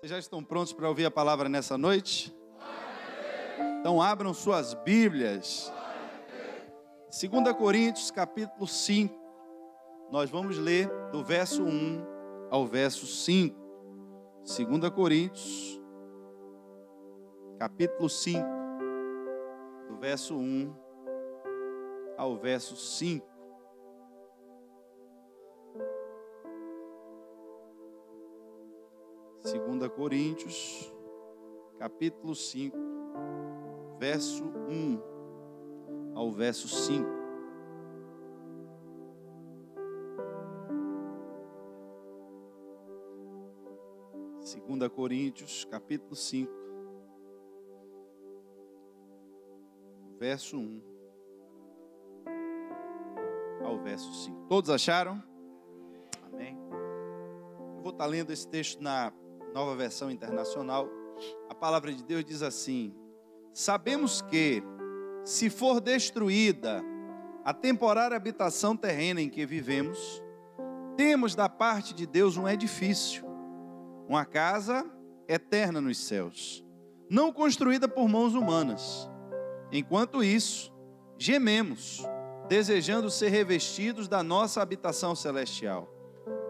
Vocês já estão prontos para ouvir a palavra nessa noite? Então abram suas Bíblias. 2 Coríntios, capítulo 5. Nós vamos ler do verso 1 ao verso 5. 2 Coríntios, capítulo 5, do verso 1 ao verso 5. Segunda Coríntios, capítulo 5, verso 1 ao verso 5. Segunda Coríntios, capítulo 5, verso 1 ao verso 5. Todos acharam? Amém. Eu vou estar lendo esse texto na Nova Versão Internacional. A palavra de Deus diz assim: sabemos que, se for destruída a temporária habitação terrena em que vivemos, temos da parte de Deus um edifício, uma casa eterna nos céus, não construída por mãos humanas. Enquanto isso, gememos, desejando ser revestidos da nossa habitação celestial,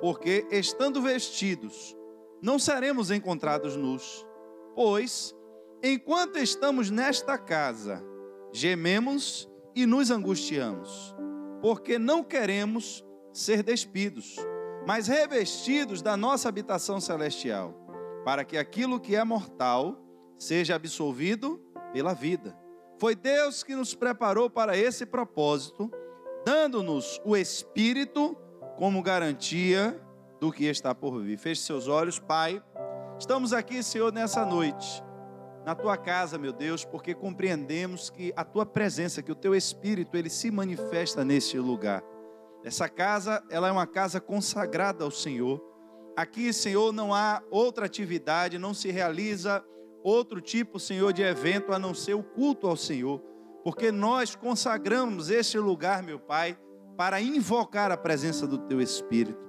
porque, estando vestidos, não seremos encontrados nus. Pois, enquanto estamos nesta casa, gememos e nos angustiamos, porque não queremos ser despidos, mas revestidos da nossa habitação celestial, para que aquilo que é mortal seja absolvido pela vida. Foi Deus que nos preparou para esse propósito, dando-nos o Espírito como garantia do que está por vir. Feche seus olhos. Pai, estamos aqui, Senhor, nessa noite, na Tua casa, meu Deus, porque compreendemos que a Tua presença, que o Teu Espírito, Ele se manifesta neste lugar. Essa casa, ela é uma casa consagrada ao Senhor. Aqui, Senhor, não há outra atividade, não se realiza outro tipo, Senhor, de evento, a não ser o culto ao Senhor, porque nós consagramos este lugar, meu Pai, para invocar a presença do Teu Espírito.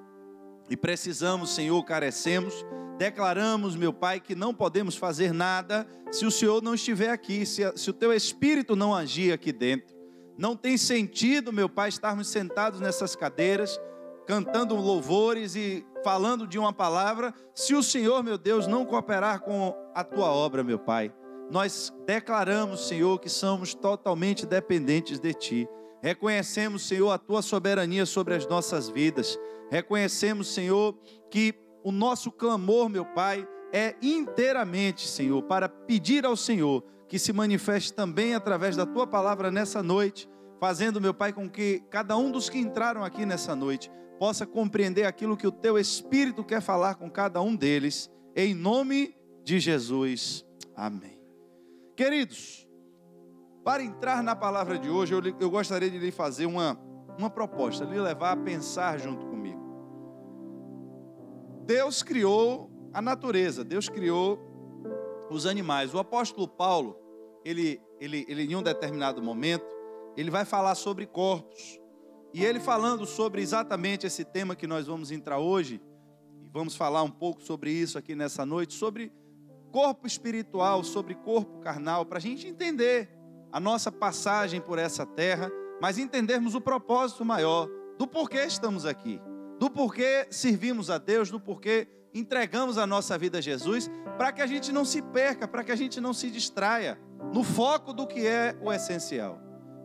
E precisamos, Senhor, carecemos, declaramos, meu Pai, que não podemos fazer nada se o Senhor não estiver aqui, se o Teu Espírito não agir aqui dentro. Não tem sentido, meu Pai, estarmos sentados nessas cadeiras, cantando louvores e falando de uma palavra, se o Senhor, meu Deus, não cooperar com a Tua obra, meu Pai. Nós declaramos, Senhor, que somos totalmente dependentes de Ti. Reconhecemos, Senhor, a Tua soberania sobre as nossas vidas. Reconhecemos, Senhor, que o nosso clamor, meu Pai, é inteiramente, Senhor, para pedir ao Senhor que se manifeste também através da Tua palavra nessa noite, fazendo, meu Pai, com que cada um dos que entraram aqui nessa noite possa compreender aquilo que o Teu Espírito quer falar com cada um deles, em nome de Jesus. Amém. Queridos, para entrar na palavra de hoje, eu gostaria de lhe fazer uma proposta, lhe levar a pensar junto comigo. Deus criou a natureza, Deus criou os animais. O apóstolo Paulo, ele em um determinado momento, ele vai falar sobre corpos. E ele falando sobre exatamente esse tema que nós vamos entrar hoje, e vamos falar um pouco sobre isso aqui nessa noite, sobre corpo espiritual, sobre corpo carnal, para a gente entender a nossa passagem por essa terra, mas entendermos o propósito maior do porquê estamos aqui, do porquê servimos a Deus, do porquê entregamos a nossa vida a Jesus, para que a gente não se perca, para que a gente não se distraia no foco do que é o essencial.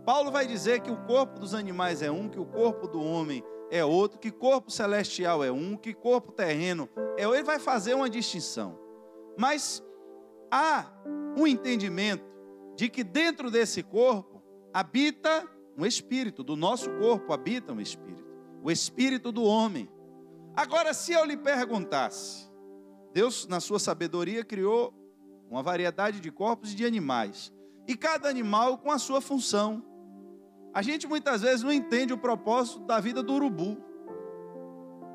Paulo vai dizer que o corpo dos animais é um, que o corpo do homem é outro, que corpo celestial é um, que corpo terreno é outro. Ele vai fazer uma distinção. Mas há um entendimento de que dentro desse corpo habita um espírito, do nosso corpo habita um espírito, o espírito do homem. Agora, se eu lhe perguntasse, Deus, na sua sabedoria, criou uma variedade de corpos e de animais, e cada animal com a sua função. A gente muitas vezes não entende o propósito da vida do urubu.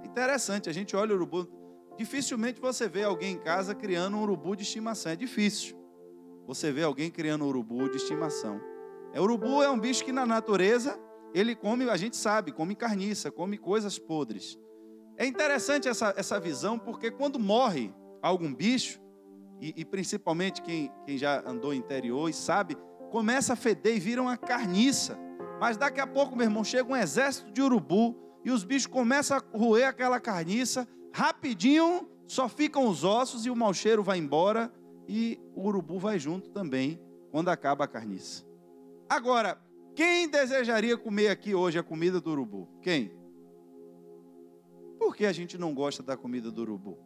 Interessante, a gente olha o urubu, dificilmente você vê alguém em casa criando um urubu de estimação, é difícil você vê alguém criando um urubu de estimação. O urubu é um bicho que na natureza, ele come, a gente sabe, come carniça, come coisas podres. É interessante essa visão, porque quando morre algum bicho, e principalmente quem já andou interior e sabe, começa a feder e vira uma carniça. Mas daqui a pouco, meu irmão, chega um exército de urubu e os bichos começam a roer aquela carniça, rapidinho só ficam os ossos e o mau cheiro vai embora e o urubu vai junto também quando acaba a carniça. Agora, quem desejaria comer aqui hoje a comida do urubu? Quem? Por que a gente não gosta da comida do urubu?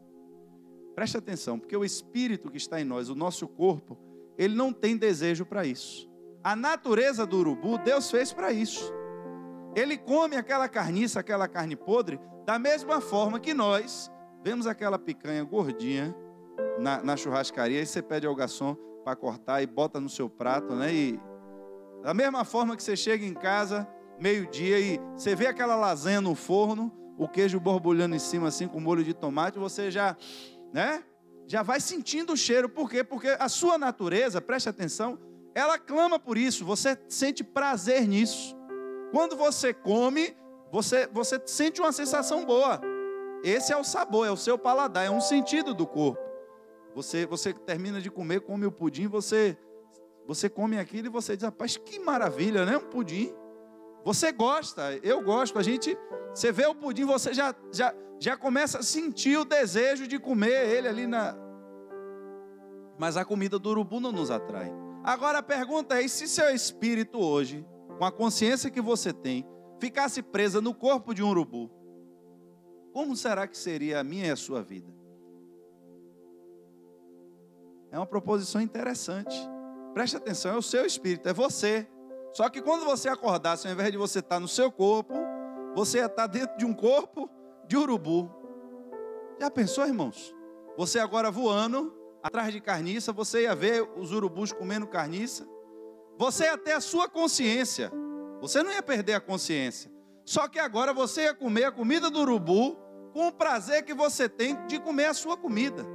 Preste atenção, porque o espírito que está em nós, o nosso corpo, ele não tem desejo para isso. A natureza do urubu, Deus fez para isso. Ele come aquela carniça, aquela carne podre, da mesma forma que nós vemos aquela picanha gordinha na churrascaria, e você pede ao garçom para cortar e bota no seu prato, né? E da mesma forma que você chega em casa, meio-dia, e você vê aquela lasanha no forno, o queijo borbulhando em cima, assim, com molho de tomate, você já, né? Já vai sentindo o cheiro. Por quê? Porque a sua natureza, preste atenção, ela clama por isso, você sente prazer nisso. Quando você come, você sente uma sensação boa. Esse é o sabor, é o seu paladar, é um sentido do corpo. Você termina de comer, come o pudim, você come aquilo e você diz, rapaz, que maravilha, né? Um pudim. Você gosta, eu gosto. Você vê o pudim, você já começa a sentir o desejo de comer ele ali na... Mas a comida do urubu não nos atrai. Agora a pergunta é, e se seu espírito hoje, com a consciência que você tem, ficasse presa no corpo de um urubu? Como será que seria a minha e a sua vida? É uma proposição interessante. Preste atenção, é o seu espírito, é você. Só que quando você acordasse, ao invés de você estar no seu corpo, você ia estar dentro de um corpo de urubu. Já pensou, irmãos? Você agora voando, atrás de carniça, você ia ver os urubus comendo carniça. Você ia ter a sua consciência. Você não ia perder a consciência. Só que agora você ia comer a comida do urubu com o prazer que você tem de comer a sua comida.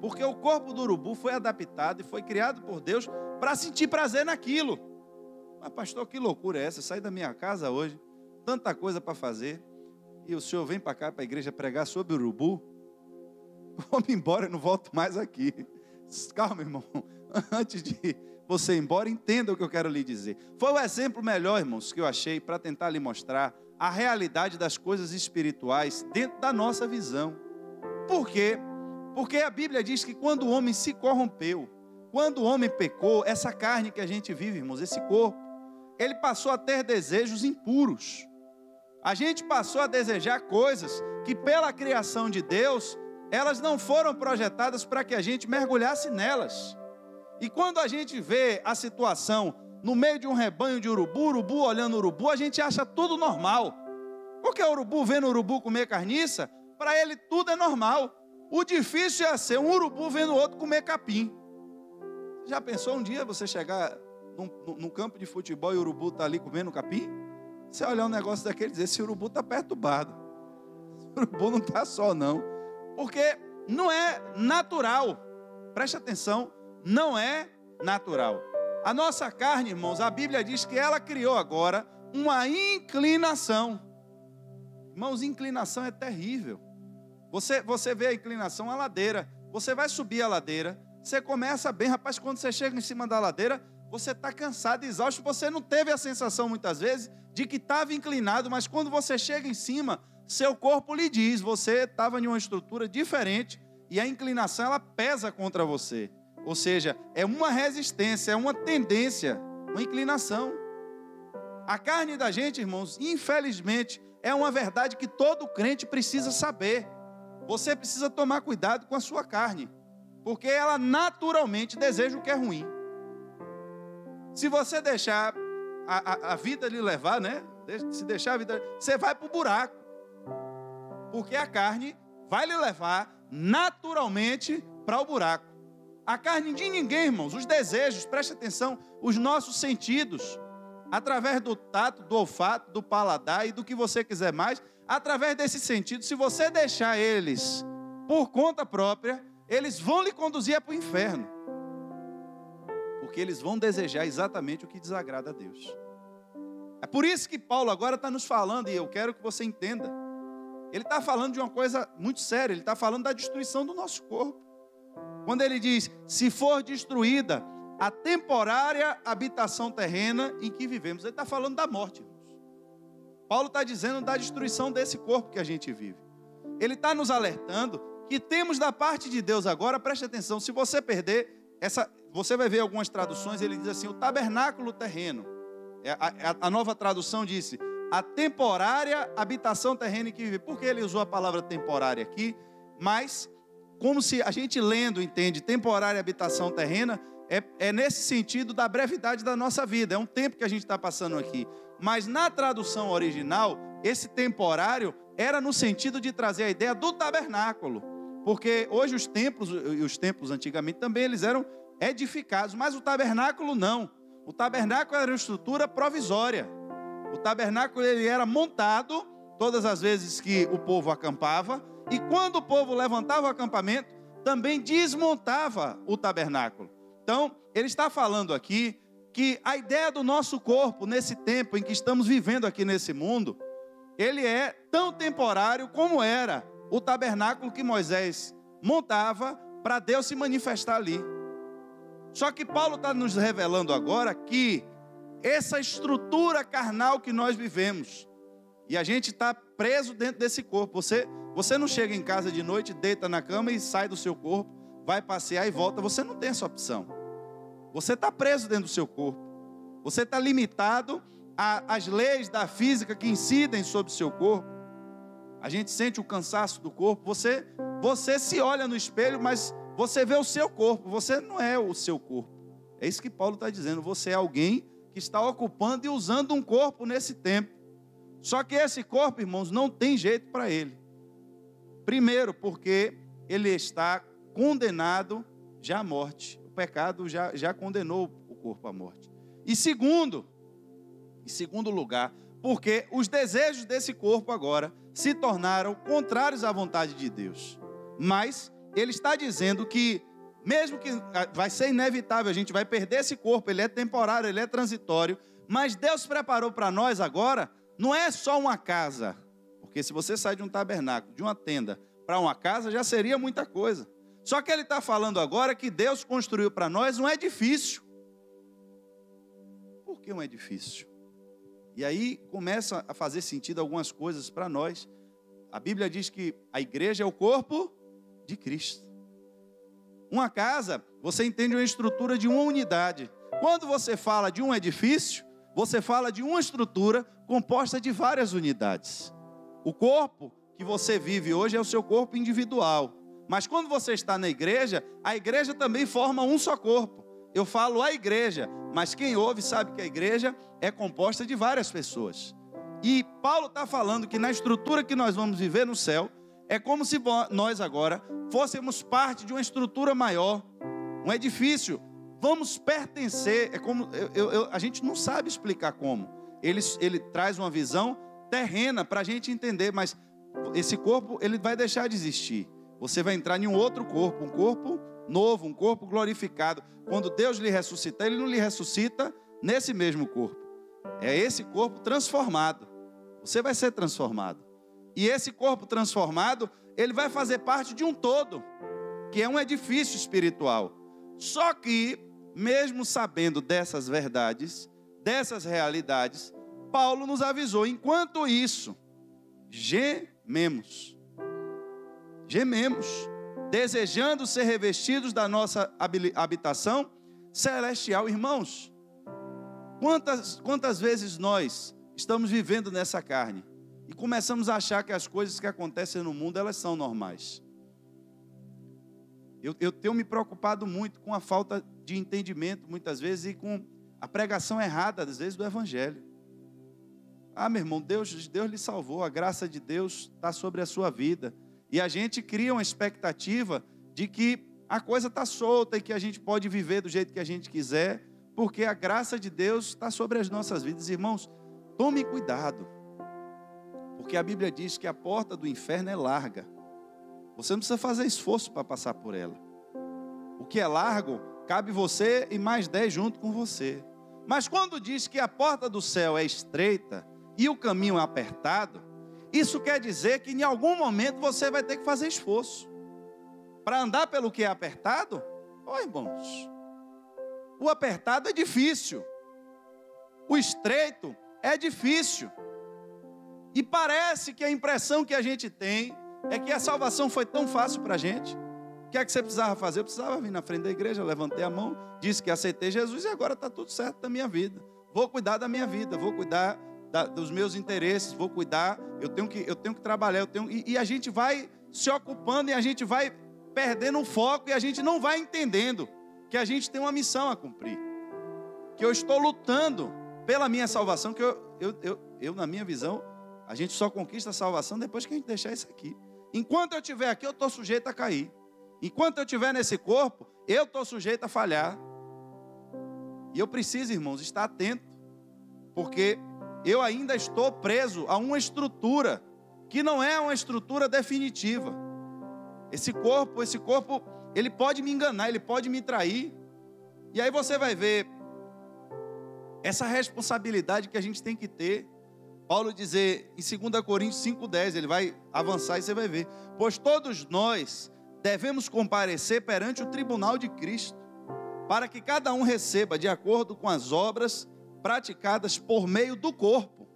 Porque o corpo do urubu foi adaptado e foi criado por Deus para sentir prazer naquilo. Mas pastor, que loucura é essa? Eu saí da minha casa hoje, tanta coisa para fazer, e o senhor vem para cá, para a igreja, pregar sobre o urubu? Vou me embora e não volto mais aqui. Calma, irmão. Antes de você ir embora, entenda o que eu quero lhe dizer. Foi o exemplo melhor, irmãos, que eu achei para tentar lhe mostrar a realidade das coisas espirituais dentro da nossa visão. Por quê? Porque a Bíblia diz que quando o homem se corrompeu, quando o homem pecou, essa carne que a gente vive, irmãos, esse corpo, ele passou a ter desejos impuros. A gente passou a desejar coisas que pela criação de Deus, elas não foram projetadas para que a gente mergulhasse nelas. E quando a gente vê a situação no meio de um rebanho de urubu, urubu olhando urubu, a gente acha tudo normal. Porque o urubu vendo o urubu comer carniça, para ele tudo é normal. O difícil é ser um urubu vendo o outro comer capim. Já pensou um dia você chegar num campo de futebol e o urubu está ali comendo capim? Você olhar um negócio daquele e dizer, esse urubu está perturbado. O urubu não está só não. Porque não é natural. Preste atenção, não é natural. A nossa carne, irmãos, a Bíblia diz que ela criou agora uma inclinação. Irmãos, inclinação é terrível. Você vê a inclinação, a ladeira. Você vai subir a ladeira, você começa bem, rapaz, quando você chega em cima da ladeira, você está cansado, exausto, você não teve a sensação muitas vezes de que estava inclinado, mas quando você chega em cima, seu corpo lhe diz, você estava em uma estrutura diferente e a inclinação ela pesa contra você. Ou seja, é uma resistência, é uma tendência, uma inclinação. A carne da gente, irmãos, infelizmente, é uma verdade que todo crente precisa saber. Você precisa tomar cuidado com a sua carne, porque ela naturalmente deseja o que é ruim. Se você deixar a vida lhe levar, né? Se deixar a vida, você vai para o buraco. Porque a carne vai lhe levar naturalmente para o buraco. A carne de ninguém, irmãos, os desejos, preste atenção, os nossos sentidos, através do tato, do olfato, do paladar e do que você quiser mais, através desse sentido, se você deixar eles por conta própria, eles vão lhe conduzir para o inferno. Porque eles vão desejar exatamente o que desagrada a Deus. É por isso que Paulo agora está nos falando, e eu quero que você entenda. Ele está falando de uma coisa muito séria, ele está falando da destruição do nosso corpo. quando ele diz, se for destruída a temporária habitação terrena em que vivemos. Ele está falando da morte, irmãos. Paulo está dizendo da destruição desse corpo que a gente vive. Ele está nos alertando que temos da parte de Deus agora, preste atenção, se você perder, você vai ver algumas traduções, ele diz assim, o tabernáculo terreno. A nova tradução disse, a temporária habitação terrena em que vive. Por que ele usou a palavra temporária aqui? Mas, como se a gente lendo entende temporária habitação terrena, é nesse sentido da brevidade da nossa vida. É um tempo que a gente está passando aqui. Mas na tradução original, esse temporário era no sentido de trazer a ideia do tabernáculo. Porque hoje os templos antigamente também eles eram edificados, mas o tabernáculo não. O tabernáculo era uma estrutura provisória. O tabernáculo ele era montado todas as vezes que o povo acampava, e quando o povo levantava o acampamento, também desmontava o tabernáculo. Então, ele está falando aqui que a ideia do nosso corpo, nesse tempo em que estamos vivendo aqui nesse mundo, ele é tão temporário como era o tabernáculo que Moisés montava para Deus se manifestar ali. Só que Paulo está nos revelando agora que essa estrutura carnal que nós vivemos, e a gente está preso dentro desse corpo. Você não chega em casa de noite, deita na cama e sai do seu corpo, vai passear e volta. Você não tem essa opção. Você está preso dentro do seu corpo. Você está limitado às leis da física que incidem sobre o seu corpo. A gente sente o cansaço do corpo. Você se olha no espelho, mas você vê o seu corpo. Você não é o seu corpo. É isso que Paulo está dizendo. Você é alguém que está ocupando e usando um corpo nesse tempo. Só que esse corpo, irmãos, não tem jeito para ele. Primeiro, porque ele está condenado já à morte. O pecado já condenou o corpo à morte. E segundo lugar, porque os desejos desse corpo agora se tornaram contrários à vontade de Deus. Mas ele está dizendo que, mesmo que vai ser inevitável, a gente vai perder esse corpo, ele é temporário, ele é transitório, mas Deus preparou para nós agora, não é só uma casa, porque se você sai de um tabernáculo, de uma tenda, para uma casa, já seria muita coisa. Só que ele está falando agora que Deus construiu para nós um edifício. Por que um edifício? E aí começa a fazer sentido algumas coisas para nós. A Bíblia diz que a igreja é o corpo de Cristo. Uma casa, você entende uma estrutura de uma unidade. Quando você fala de um edifício, você fala de uma estrutura composta de várias unidades. O corpo que você vive hoje é o seu corpo individual. Mas quando você está na igreja, a igreja também forma um só corpo. Eu falo a igreja, mas quem ouve sabe que a igreja é composta de várias pessoas. E Paulo está falando que na estrutura que nós vamos viver no céu, é como se nós agora fôssemos parte de uma estrutura maior, um edifício. Vamos pertencer, a gente não sabe explicar como. Ele traz uma visão terrena para a gente entender, mas esse corpo ele vai deixar de existir. Você vai entrar em um outro corpo, um corpo novo, um corpo glorificado. Quando Deus lhe ressuscitar, Ele não lhe ressuscita nesse mesmo corpo. É esse corpo transformado. Você vai ser transformado. E esse corpo transformado, ele vai fazer parte de um todo, que é um edifício espiritual. Só que, mesmo sabendo dessas verdades, dessas realidades, Paulo nos avisou, enquanto isso, gememos, desejando ser revestidos da nossa habitação celestial. Irmãos, quantas vezes nós estamos vivendo nessa carne e começamos a achar que as coisas que acontecem no mundo, elas são normais. Eu tenho me preocupado muito com a falta de entendimento, muitas vezes, e com a pregação errada, às vezes, do Evangelho. Meu irmão, Deus lhe salvou, a graça de Deus está sobre a sua vida. E a gente cria uma expectativa de que a coisa está solta e que a gente pode viver do jeito que a gente quiser, porque a graça de Deus está sobre as nossas vidas. Irmãos, tome cuidado, porque a Bíblia diz que a porta do inferno é larga. Você não precisa fazer esforço para passar por ela. O que é largo, cabe você e mais 10 junto com você. Mas quando diz que a porta do céu é estreita e o caminho é apertado, isso quer dizer que em algum momento você vai ter que fazer esforço para andar pelo que é apertado? Ó, irmãos, o apertado é difícil. O estreito é difícil. E parece que a impressão que a gente tem é que a salvação foi tão fácil para a gente. O que é que você precisava fazer? Eu precisava vir na frente da igreja, levantei a mão, disse que aceitei Jesus e agora está tudo certo da minha vida. Vou cuidar da minha vida, vou cuidar dos meus interesses, vou cuidar, eu tenho que trabalhar, e a gente vai se ocupando e a gente vai perdendo o foco e a gente não vai entendendo que a gente tem uma missão a cumprir. Que eu estou lutando pela minha salvação, que eu na minha visão, a gente só conquista a salvação depois que a gente deixar isso aqui. Enquanto eu estiver aqui, eu estou sujeito a cair. Enquanto eu estiver nesse corpo, eu estou sujeito a falhar. E eu preciso, irmãos, estar atento, porque eu ainda estou preso a uma estrutura que não é uma estrutura definitiva. Esse corpo, ele pode me enganar, ele pode me trair. E aí você vai ver essa responsabilidade que a gente tem que ter. Paulo dizer em 2 Coríntios 5,10, ele vai avançar e você vai ver. Pois todos nós devemos comparecer perante o tribunal de Cristo, para que cada um receba de acordo com as obras praticadas por meio do corpo.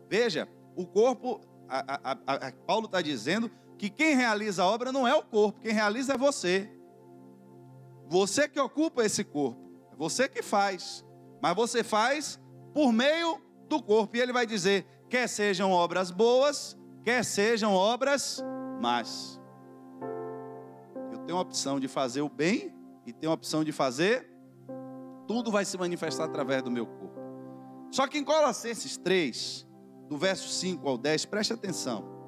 Veja, o corpo, Paulo está dizendo que quem realiza a obra não é o corpo, quem realiza é você. Você que ocupa esse corpo, é você que faz, mas você faz por meio do corpo. E ele vai dizer, quer sejam obras boas, quer sejam obras más. Eu tenho a opção de fazer o bem e tenho a opção de fazer, tudo vai se manifestar através do meu corpo. Só que em Colossenses 3, do verso 5 ao 10, preste atenção.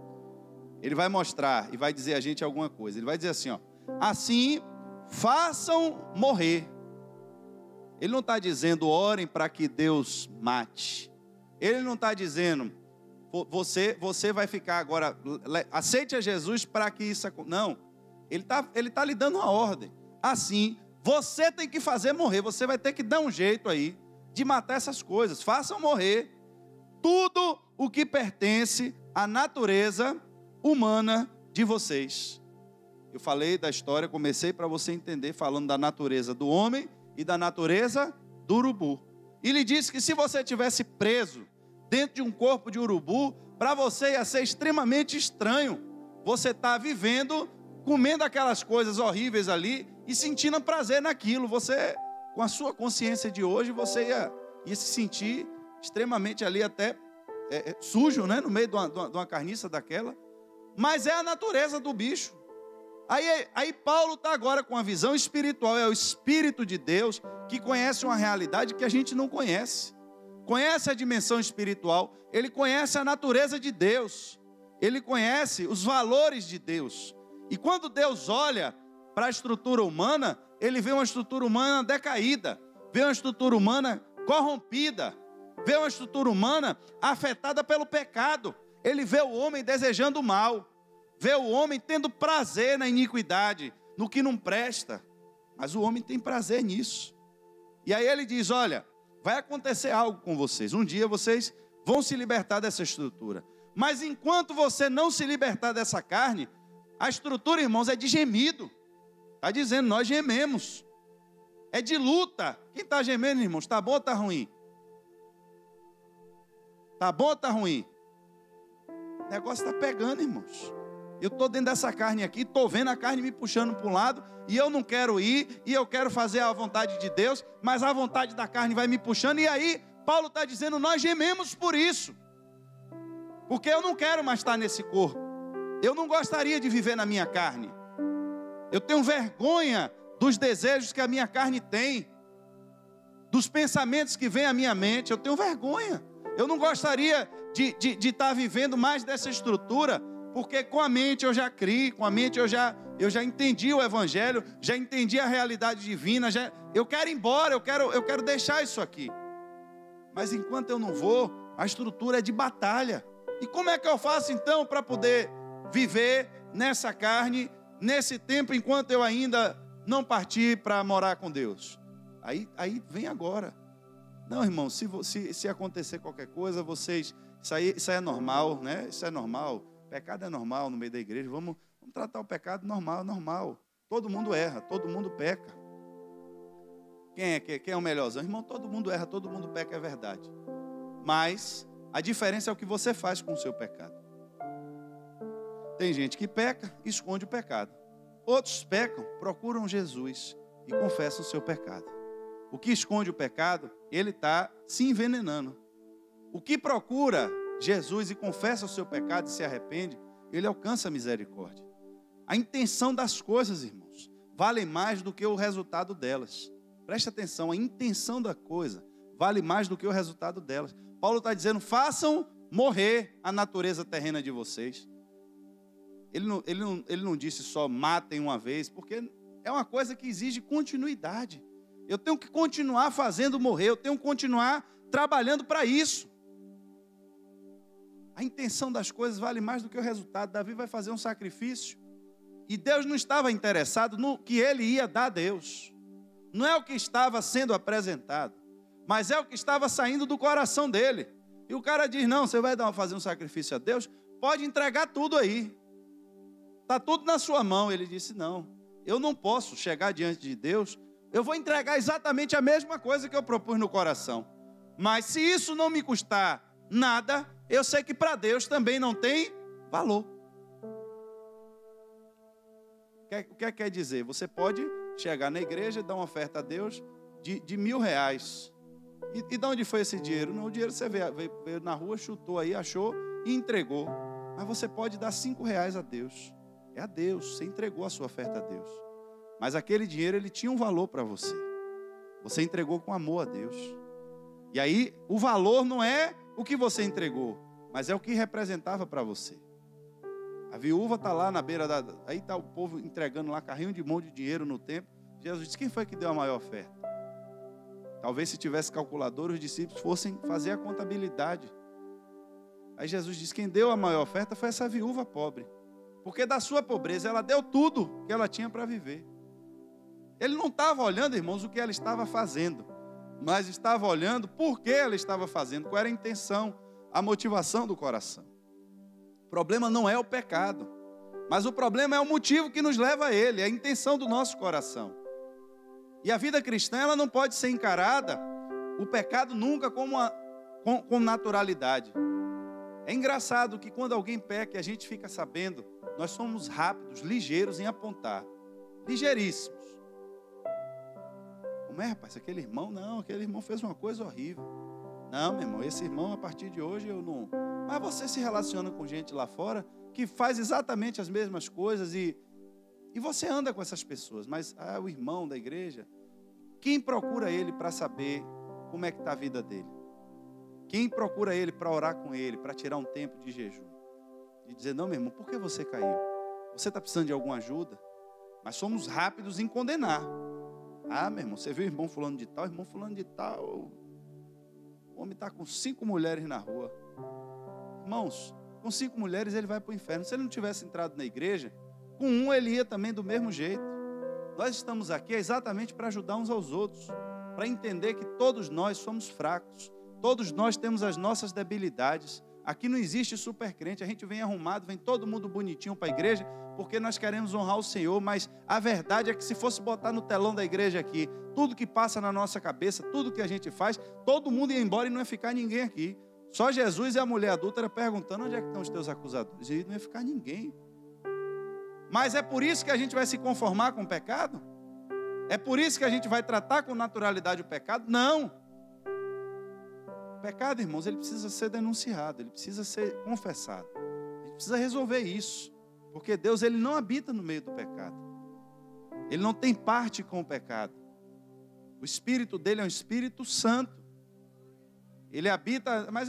Ele vai mostrar e vai dizer a gente alguma coisa. Ele vai dizer assim, ó, assim façam morrer. Ele não está dizendo orem para que Deus mate. Ele não está dizendo você vai ficar agora, aceite a Jesus para que isso aconteça. Não, ele tá lhe dando uma ordem. Assim, você tem que fazer morrer, você vai ter que dar um jeito aí de matar essas coisas. Façam morrer tudo o que pertence à natureza humana de vocês. Eu falei da história, comecei para você entender, falando da natureza do homem e da natureza do urubu. E ele disse que se você tivesse preso dentro de um corpo de urubu, para você ia ser extremamente estranho. Você está vivendo, comendo aquelas coisas horríveis ali e sentindo prazer naquilo. Você, com a sua consciência de hoje, você ia se sentir extremamente ali até sujo, né? No meio de uma carniça daquela. Mas é a natureza do bicho. Aí Paulo está agora com a visão espiritual. É o Espírito de Deus que conhece uma realidade que a gente não conhece. Conhece a dimensão espiritual. Ele conhece a natureza de Deus. Ele conhece os valores de Deus. E quando Deus olha para a estrutura humana, ele vê uma estrutura humana decaída, vê uma estrutura humana corrompida, vê uma estrutura humana afetada pelo pecado. Ele vê o homem desejando o mal, vê o homem tendo prazer na iniquidade, no que não presta. Mas o homem tem prazer nisso. E aí ele diz, olha, vai acontecer algo com vocês. Um dia vocês vão se libertar dessa estrutura. Mas enquanto você não se libertar dessa carne, a estrutura, irmãos, é de gemido. Está dizendo, nós gememos. É de luta. Quem está gemendo, irmãos? Está bom ou está ruim? Está bom ou está ruim? O negócio está pegando, irmãos. Eu estou dentro dessa carne aqui, estou vendo a carne me puxando para um lado, e eu não quero ir, e eu quero fazer a vontade de Deus, mas a vontade da carne vai me puxando, e aí Paulo está dizendo, nós gememos por isso. Porque eu não quero mais estar nesse corpo. Eu não gostaria de viver na minha carne. Eu tenho vergonha dos desejos que a minha carne tem, dos pensamentos que vêm à minha mente. Eu tenho vergonha. Eu não gostaria de estar vivendo mais dessa estrutura, porque com a mente eu já criei, com a mente eu já entendi o Evangelho, já entendi a realidade divina, eu quero ir embora, eu quero deixar isso aqui. Mas enquanto eu não vou, a estrutura é de batalha. E como é que eu faço então para poder viver nessa carne, nesse tempo, enquanto eu ainda não partir para morar com Deus? Aí vem agora. Não, irmão, se acontecer qualquer coisa, vocês, isso aí é normal, né? Isso é normal. Pecado é normal no meio da igreja. Vamos tratar o pecado normal. todo mundo erra, todo mundo peca. Quem é o melhorzão? Irmão, todo mundo erra, todo mundo peca, é verdade. Mas a diferença é o que você faz com o seu pecado. Tem gente que peca e esconde o pecado. Outros pecam, procuram Jesus e confessam o seu pecado. O que esconde o pecado, ele está se envenenando. O que procura Jesus e confessa o seu pecado e se arrepende, ele alcança a misericórdia. A intenção das coisas, irmãos, vale mais do que o resultado delas. Preste atenção, a intenção da coisa vale mais do que o resultado delas. Paulo está dizendo, façam morrer a natureza terrena de vocês. Ele não disse só matem uma vez, porque é uma coisa que exige continuidade. Eu tenho que continuar fazendo morrer, eu tenho que continuar trabalhando para isso. A intenção das coisas vale mais do que o resultado. Davi vai fazer um sacrifício e Deus não estava interessado no que ele ia dar a Deus. Não é o que estava sendo apresentado, mas é o que estava saindo do coração dele. E o cara diz, não, você vai fazer um sacrifício a Deus? Pode entregar tudo aí. Está tudo na sua mão. Ele disse, não, eu não posso chegar diante de Deus. Eu vou entregar exatamente a mesma coisa que eu propus no coração. Mas se isso não me custar nada, eu sei que para Deus também não tem valor. O que quer dizer? Você pode chegar na igreja e dar uma oferta a Deus de R$1.000. E de onde foi esse dinheiro? Não, o dinheiro você veio na rua, chutou aí, achou e entregou. Mas você pode dar R$5 a Deus. É a Deus, você entregou a sua oferta a Deus. Mas aquele dinheiro, ele tinha um valor para você. Você entregou com amor a Deus. E aí, o valor não é o que você entregou, mas é o que representava para você. A viúva está lá na beira da... Aí está o povo entregando lá carrinho de mão de dinheiro no templo. Jesus disse, quem foi que deu a maior oferta? Talvez se tivesse calculador, os discípulos fossem fazer a contabilidade. Aí Jesus disse, quem deu a maior oferta foi essa viúva pobre. Porque da sua pobreza ela deu tudo que ela tinha para viver. Ele não estava olhando, irmãos, o que ela estava fazendo, mas estava olhando por que ela estava fazendo, qual era a intenção, a motivação do coração. O problema não é o pecado, mas o problema é o motivo que nos leva a ele, a intenção do nosso coração. E a vida cristã, ela não pode ser encarada, o pecado nunca com naturalidade. É engraçado que quando alguém peca e a gente fica sabendo, nós somos rápidos, ligeiros em apontar. Ligeiríssimos. Como é, rapaz? Aquele irmão fez uma coisa horrível. Não, meu irmão, esse irmão, a partir de hoje, eu não... Mas você se relaciona com gente lá fora que faz exatamente as mesmas coisas e você anda com essas pessoas. Mas o irmão da igreja, quem procura ele para saber como é que está a vida dele? Quem procura ele para orar com ele, para tirar um tempo de jejum? E dizer, não, meu irmão, por que você caiu? Você está precisando de alguma ajuda? Mas somos rápidos em condenar. Ah, meu irmão, você viu o irmão fulano de tal? Irmão fulano de tal, o homem está com 5 mulheres na rua. Irmãos, com 5 mulheres ele vai para o inferno. Se ele não tivesse entrado na igreja, com um ele ia também do mesmo jeito. Nós estamos aqui exatamente para ajudar uns aos outros, para entender que todos nós somos fracos, todos nós temos as nossas debilidades. Aqui não existe super crente, a gente vem arrumado, vem todo mundo bonitinho para a igreja, porque nós queremos honrar o Senhor, mas a verdade é que se fosse botar no telão da igreja aqui, tudo que passa na nossa cabeça, tudo que a gente faz, todo mundo ia embora e não ia ficar ninguém aqui. Só Jesus e a mulher adúltera perguntando, onde é que estão os teus acusadores? E não ia ficar ninguém. Mas é por isso que a gente vai se conformar com o pecado? É por isso que a gente vai tratar com naturalidade o pecado? Não. O pecado, irmãos, ele precisa ser denunciado, ele precisa ser confessado. A gente precisa resolver isso. Porque Deus, ele não habita no meio do pecado. Ele não tem parte com o pecado. O Espírito dele é um Espírito Santo. Ele habita, mas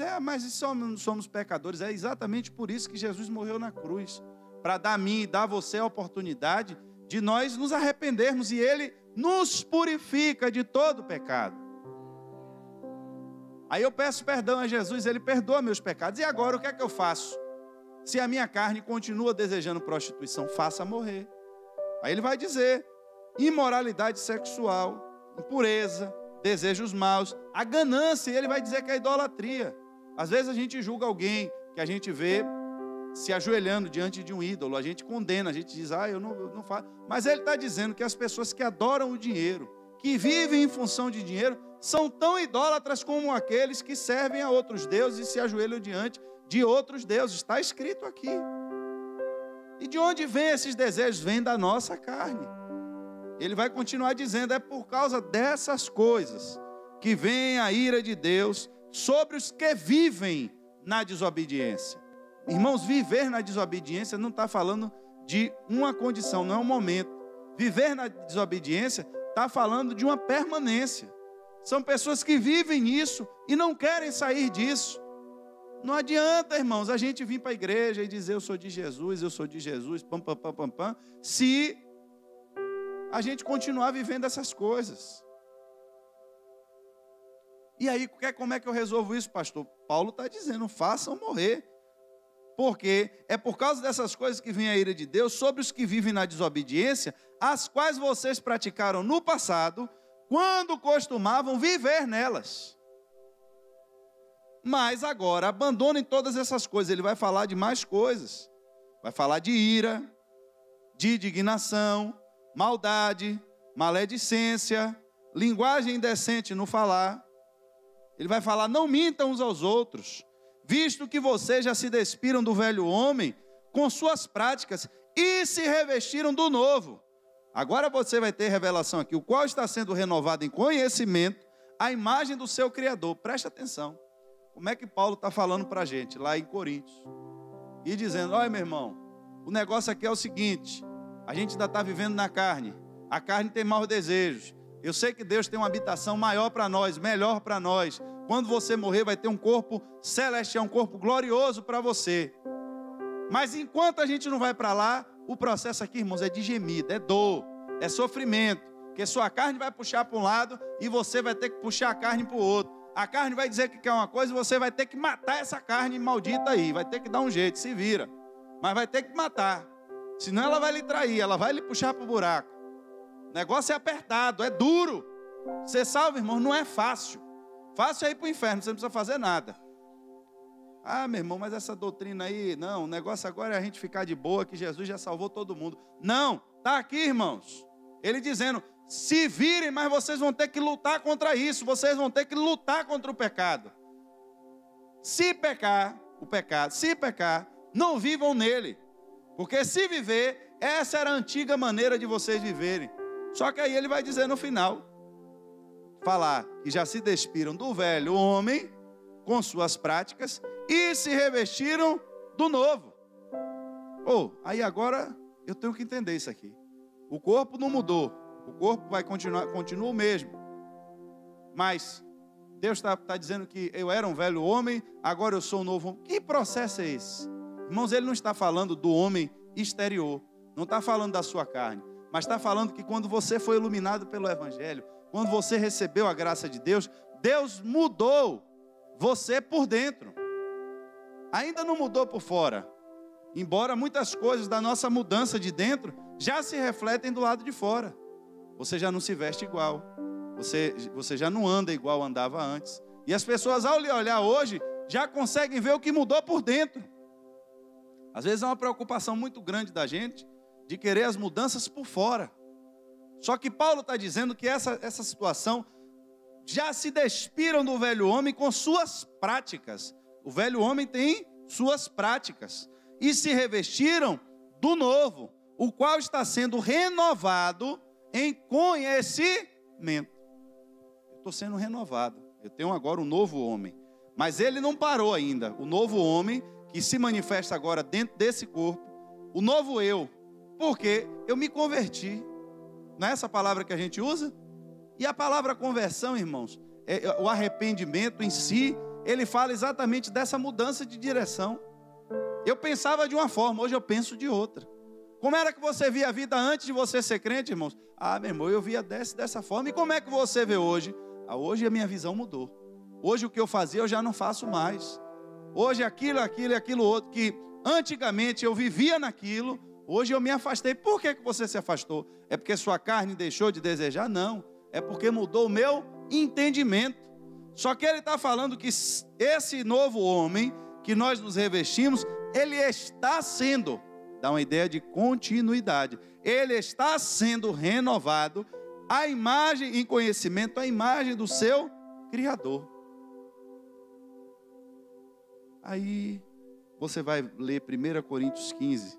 somos pecadores. É exatamente por isso que Jesus morreu na cruz. Para dar a mim e dar a você a oportunidade de nós nos arrependermos. E ele nos purifica de todo pecado. Aí eu peço perdão a Jesus, ele perdoa meus pecados. E agora o que é que eu faço? Se a minha carne continua desejando prostituição, faça morrer. Aí ele vai dizer, imoralidade sexual, impureza, desejos maus, a ganância, e ele vai dizer que é idolatria. Às vezes a gente julga alguém que a gente vê se ajoelhando diante de um ídolo. A gente condena, a gente diz, eu não faço. Mas ele está dizendo que as pessoas que adoram o dinheiro, que vivem em função de dinheiro, são tão idólatras como aqueles que servem a outros deuses e se ajoelham diante de outros deuses. Está escrito aqui. E de onde vêm esses desejos? Vêm da nossa carne. Ele vai continuar dizendo, é por causa dessas coisas que vem a ira de Deus sobre os que vivem na desobediência. Irmãos, viver na desobediência não está falando de uma condição, não é um momento. Viver na desobediência está falando de uma permanência. São pessoas que vivem nisso e não querem sair disso. Não adianta, irmãos, a gente vir para a igreja e dizer eu sou de Jesus, pam, pam, pam, pam, pam, se a gente continuar vivendo essas coisas. E aí, como é que eu resolvo isso, pastor? Paulo está dizendo, façam morrer. Porque é por causa dessas coisas que vem a ira de Deus sobre os que vivem na desobediência, as quais vocês praticaram no passado, quando costumavam viver nelas. Mas agora, abandonem todas essas coisas. Ele vai falar de mais coisas. Vai falar de ira, de indignação, maldade, maledicência, linguagem indecente no falar. Ele vai falar, não mintam uns aos outros, visto que vocês já se despiram do velho homem com suas práticas e se revestiram do novo. Agora você vai ter revelação aqui, o qual está sendo renovado em conhecimento a imagem do seu Criador. Preste atenção. Como é que Paulo está falando para a gente, lá em Coríntios? E dizendo, olha meu irmão, o negócio aqui é o seguinte, a gente ainda está vivendo na carne, a carne tem maus desejos. Eu sei que Deus tem uma habitação maior para nós, melhor para nós. Quando você morrer vai ter um corpo celestial, um corpo glorioso para você. Mas enquanto a gente não vai para lá, o processo aqui, irmãos, é de gemido, é dor, é sofrimento. Porque sua carne vai puxar para um lado e você vai ter que puxar a carne para o outro. A carne vai dizer que quer uma coisa e você vai ter que matar essa carne maldita aí. Vai ter que dar um jeito, se vira. Mas vai ter que matar. Senão ela vai lhe trair, ela vai lhe puxar para o buraco. O negócio é apertado, é duro. Ser salvo, irmão, não é fácil. Fácil é ir para o inferno, você não precisa fazer nada. Meu irmão, mas essa doutrina aí, não, o negócio agora é a gente ficar de boa, que Jesus já salvou todo mundo. Não, está aqui, irmãos. Ele dizendo, se virem, mas vocês vão ter que lutar contra isso, vocês vão ter que lutar contra o pecado. Se pecar, não vivam nele. Porque se viver, essa era a antiga maneira de vocês viverem. Só que aí ele vai dizer no final, falar que já se despiram do velho homem com suas práticas e se revestiram do novo. Aí agora eu tenho que entender isso aqui. O corpo não mudou, o corpo vai continua o mesmo. Mas Deus está dizendo que eu era um velho homem, agora eu sou um novo homem. Que processo é esse? Irmãos, ele não está falando do homem exterior, não está falando da sua carne, mas está falando que quando você foi iluminado pelo Evangelho, quando você recebeu a graça de Deus, Deus mudou você por dentro. Ainda não mudou por fora. Embora muitas coisas da nossa mudança de dentro já se refletem do lado de fora. Você já não se veste igual. Você já não anda igual andava antes. E as pessoas, ao lhe olhar hoje, já conseguem ver o que mudou por dentro. Às vezes é uma preocupação muito grande da gente de querer as mudanças por fora. Só que Paulo está dizendo que essa situação já se despiram do velho homem com suas práticas. O velho homem tem suas práticas. E se revestiram do novo, o qual está sendo renovado em conhecimento. Eu estou sendo renovado. Eu tenho agora um novo homem. Mas ele não parou ainda. O novo homem que se manifesta agora dentro desse corpo. O novo eu. Porque eu me converti. Não é essa palavra que a gente usa? E a palavra conversão, irmãos, o arrependimento em si, ele fala exatamente dessa mudança de direção. Eu pensava de uma forma, hoje eu penso de outra. Como era que você via a vida antes de você ser crente, irmãos? Meu irmão, eu via dessa forma. E como é que você vê hoje? Hoje a minha visão mudou. Hoje o que eu fazia eu já não faço mais. Hoje aquilo e aquilo outro que antigamente eu vivia naquilo, hoje eu me afastei. Por que você se afastou? É porque sua carne deixou de desejar? Não. É porque mudou o meu entendimento. Só que ele está falando que esse novo homem que nós nos revestimos, ele está sendo, dá uma ideia de continuidade, ele está sendo renovado, a imagem em conhecimento, a imagem do seu Criador. Aí você vai ler 1 Coríntios 15,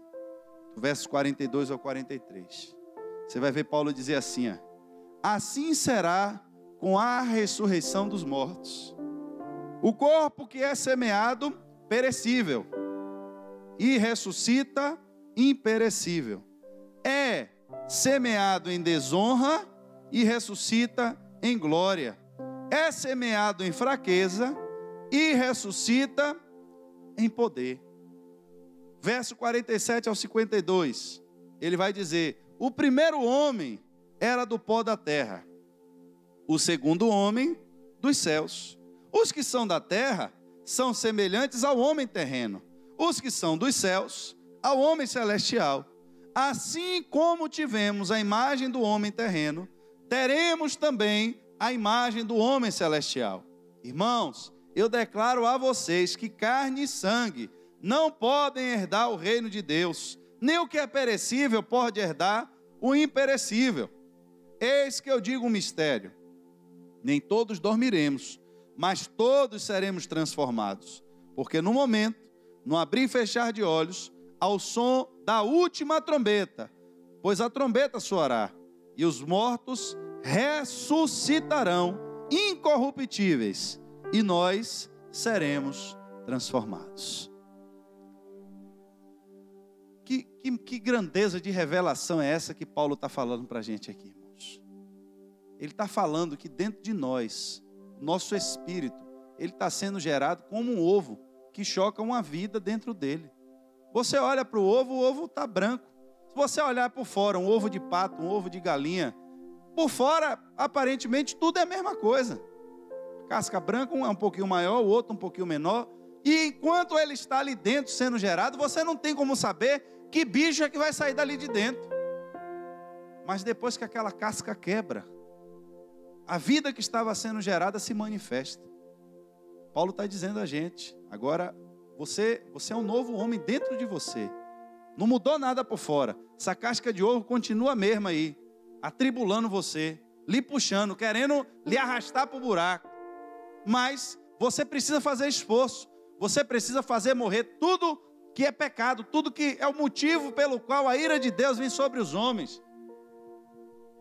versos 42 ao 43. Você vai ver Paulo dizer assim, ó, assim será com a ressurreição dos mortos. O corpo que é semeado, perecível, e ressuscita, imperecível. É semeado em desonra e ressuscita em glória. É semeado em fraqueza e ressuscita em poder. Verso 47 ao 52, ele vai dizer, o primeiro homem era do pó da terra, o segundo homem dos céus. Os que são da terra são semelhantes ao homem terreno, os que são dos céus ao homem celestial. Assim como tivemos a imagem do homem terreno, teremos também a imagem do homem celestial. Irmãos, eu declaro a vocês que carne e sangue não podem herdar o reino de Deus, nem o que é perecível pode herdar o imperecível. Eis que eu digo um mistério, nem todos dormiremos, mas todos seremos transformados, porque no momento, no abrir e fechar de olhos, ao som da última trombeta, pois a trombeta soará, e os mortos ressuscitarão incorruptíveis, e nós seremos transformados. Que grandeza de revelação é essa que Paulo está falando para a gente aqui, irmãos? Ele está falando que dentro de nós, nosso espírito, ele está sendo gerado como um ovo que choca uma vida dentro dele. Você olha para o ovo está branco. Se você olhar por fora, um ovo de pato, um ovo de galinha, por fora, aparentemente, tudo é a mesma coisa. Casca branca, um é um pouquinho maior, o outro um pouquinho menor. E enquanto ele está ali dentro sendo gerado, você não tem como saber que bicho é que vai sair dali de dentro. Mas depois que aquela casca quebra, a vida que estava sendo gerada se manifesta. Paulo está dizendo a gente, agora você é um novo homem dentro de você. Não mudou nada por fora. Essa casca de ovo continua a mesma aí, atribulando você, lhe puxando, querendo lhe arrastar para o buraco. Mas você precisa fazer esforço. Você precisa fazer morrer tudo que é pecado, tudo que é o motivo pelo qual a ira de Deus vem sobre os homens.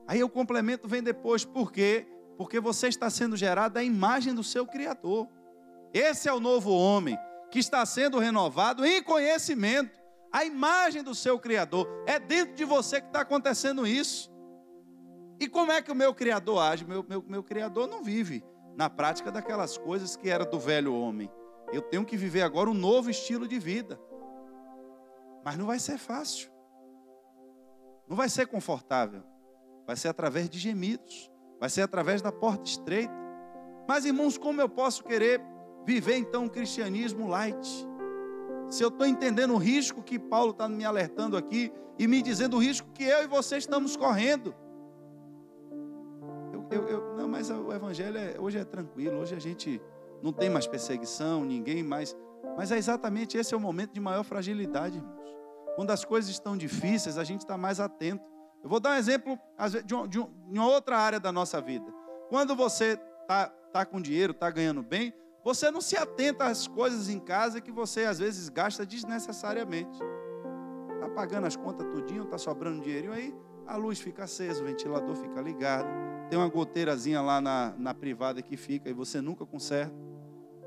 Aí o complemento vem depois. Por quê? Porque você está sendo gerado à imagem do seu Criador. Esse é o novo homem que está sendo renovado em conhecimento. A imagem do seu Criador. É dentro de você que está acontecendo isso. E como é que o meu Criador age? Meu Criador não vive na prática daquelas coisas que era do velho homem. Eu tenho que viver agora um novo estilo de vida. Mas não vai ser fácil. Não vai ser confortável. Vai ser através de gemidos. Vai ser através da porta estreita. Mas, irmãos, como eu posso querer viver então um cristianismo light? Se eu estou entendendo o risco que Paulo está me alertando aqui e me dizendo o risco que eu e você estamos correndo. Não, mas o evangelho hoje é tranquilo, hoje a gente não tem mais perseguição, ninguém mais. Mas é exatamente esse é o momento de maior fragilidade, irmãos. Quando as coisas estão difíceis, a gente está mais atento. Eu vou dar um exemplo de uma outra área da nossa vida. Quando você está com dinheiro, está ganhando bem, você não se atenta às coisas em casa que você às vezes gasta desnecessariamente. Está pagando as contas tudinho, está sobrando um dinheirinho, aí a luz fica acesa, o ventilador fica ligado, tem uma goteirazinha lá na privada que fica e você nunca conserta.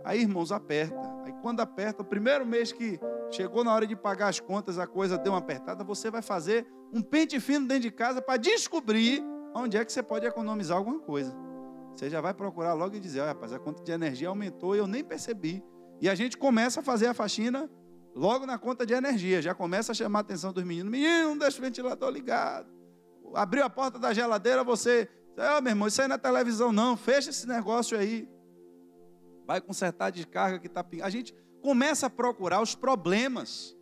Aí, irmãos, aperta. Aí quando aperta, o primeiro mês que chegou na hora de pagar as contas, a coisa deu uma apertada, você vai fazer um pente fino dentro de casa para descobrir onde é que você pode economizar alguma coisa. Você já vai procurar logo e dizer, rapaz, a conta de energia aumentou e eu nem percebi. E a gente começa a fazer a faxina logo na conta de energia. Já começa a chamar a atenção dos meninos. Menino, não deixa o ventilador ligado. Abriu a porta da geladeira, você... meu irmão, isso aí não é televisão não. Fecha esse negócio aí. Vai consertar a descarga que está pingando. A gente começa a procurar os problemas.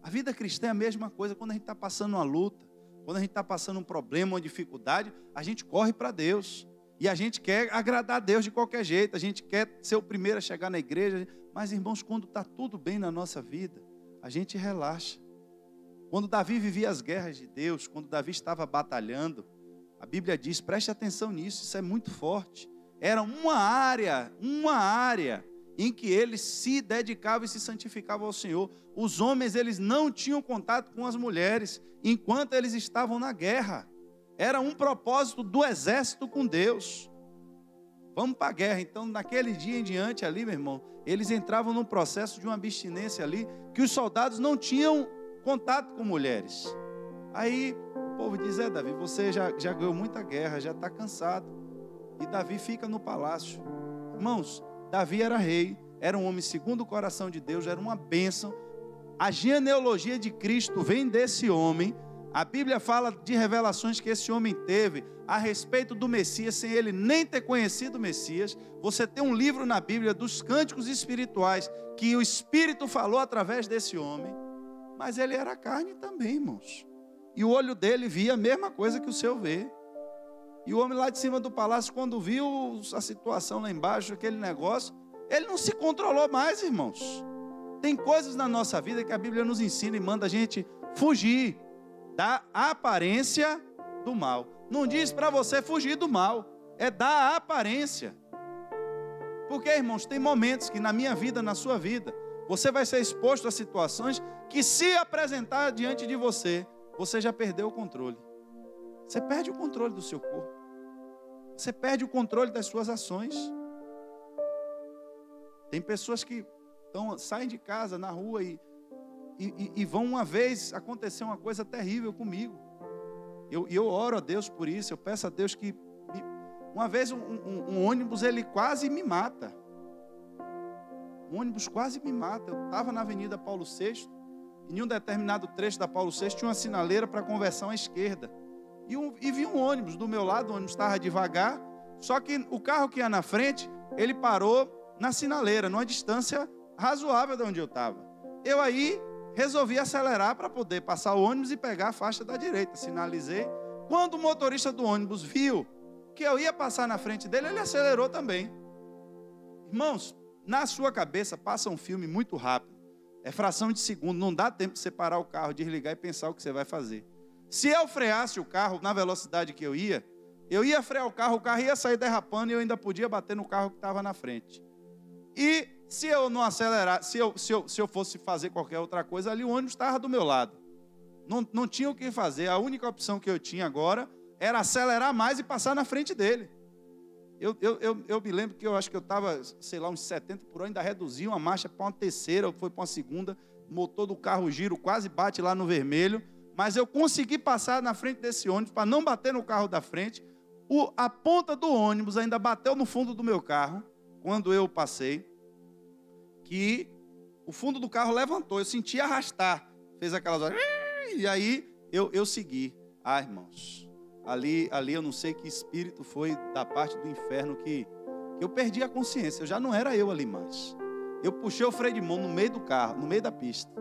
A vida cristã é a mesma coisa. Quando a gente está passando uma luta, quando a gente está passando um problema, uma dificuldade, a gente corre para Deus. E a gente quer agradar a Deus de qualquer jeito, a gente quer ser o primeiro a chegar na igreja. Mas, irmãos, quando está tudo bem na nossa vida, a gente relaxa. Quando Davi vivia as guerras de Deus, quando Davi estava batalhando, a Bíblia diz, preste atenção nisso, isso é muito forte. Era uma área em que ele se dedicava e se santificava ao Senhor. Os homens, eles não tinham contato com as mulheres, enquanto eles estavam na guerra. Era um propósito do exército com Deus. Vamos para a guerra. Então, naquele dia em diante ali, meu irmão, eles entravam num processo de uma abstinência ali, que os soldados não tinham contato com mulheres. Aí o povo diz, Davi, você já ganhou muita guerra, já está cansado. E Davi fica no palácio. Irmãos, Davi era rei, era um homem segundo o coração de Deus, era uma bênção. A genealogia de Cristo vem desse homem. A Bíblia fala de revelações que esse homem teve a respeito do Messias, sem ele nem ter conhecido o Messias. Você tem um livro na Bíblia dos cânticos espirituais, que o Espírito falou através desse homem. Mas ele era carne também, irmãos. E o olho dele via a mesma coisa que o seu vê. E o homem lá de cima do palácio, quando viu a situação lá embaixo, aquele negócio, ele não se controlou mais, irmãos. Tem coisas na nossa vida que a Bíblia nos ensina e manda a gente fugir da aparência do mal. Não diz para você fugir do mal, é da aparência. Porque, irmãos, tem momentos que na minha vida, na sua vida, você vai ser exposto a situações que, se apresentar diante de você, você já perdeu o controle. Você perde o controle do seu corpo. Você perde o controle das suas ações. Tem pessoas que saem de casa, na rua, e vão uma vez, acontecer uma coisa terrível comigo. Eu oro a Deus por isso, eu peço a Deus que... Uma vez um ônibus, ele quase me mata. Um ônibus quase me mata. Eu estava na Avenida Paulo VI, e em um determinado trecho da Paulo VI tinha uma sinaleira para conversão à esquerda. E vi um ônibus do meu lado, o ônibus estava devagar, só que o carro que ia na frente, ele parou na sinaleira, numa distância razoável de onde eu estava. Eu aí resolvi acelerar para poder passar o ônibus e pegar a faixa da direita. Sinalizei. Quando o motorista do ônibus viu que eu ia passar na frente dele, ele acelerou também. Irmãos, na sua cabeça passa um filme muito rápido. É fração de segundo, não dá tempo de você parar o carro, desligar e pensar o que você vai fazer. Se eu freasse o carro na velocidade que eu ia frear o carro ia sair derrapando e eu ainda podia bater no carro que estava na frente. E se eu não acelerar, se eu fosse fazer qualquer outra coisa, ali o ônibus estava do meu lado. Não tinha o que fazer, a única opção que eu tinha agora era acelerar mais e passar na frente dele. Eu me lembro que eu acho que eu estava, sei lá, uns 70 por hora, ainda reduzi uma marcha para uma terceira, foi para uma segunda, o motor do carro giro quase bate lá no vermelho, mas eu consegui passar na frente desse ônibus para não bater no carro da frente. A ponta do ônibus ainda bateu no fundo do meu carro, quando eu passei, que o fundo do carro levantou, eu senti arrastar, fez aquelas horas, e aí eu segui. Irmãos, ali eu não sei que espírito foi da parte do inferno que eu perdi a consciência, eu já não era eu ali mais. Eu puxei o freio de mão no meio do carro, no meio da pista,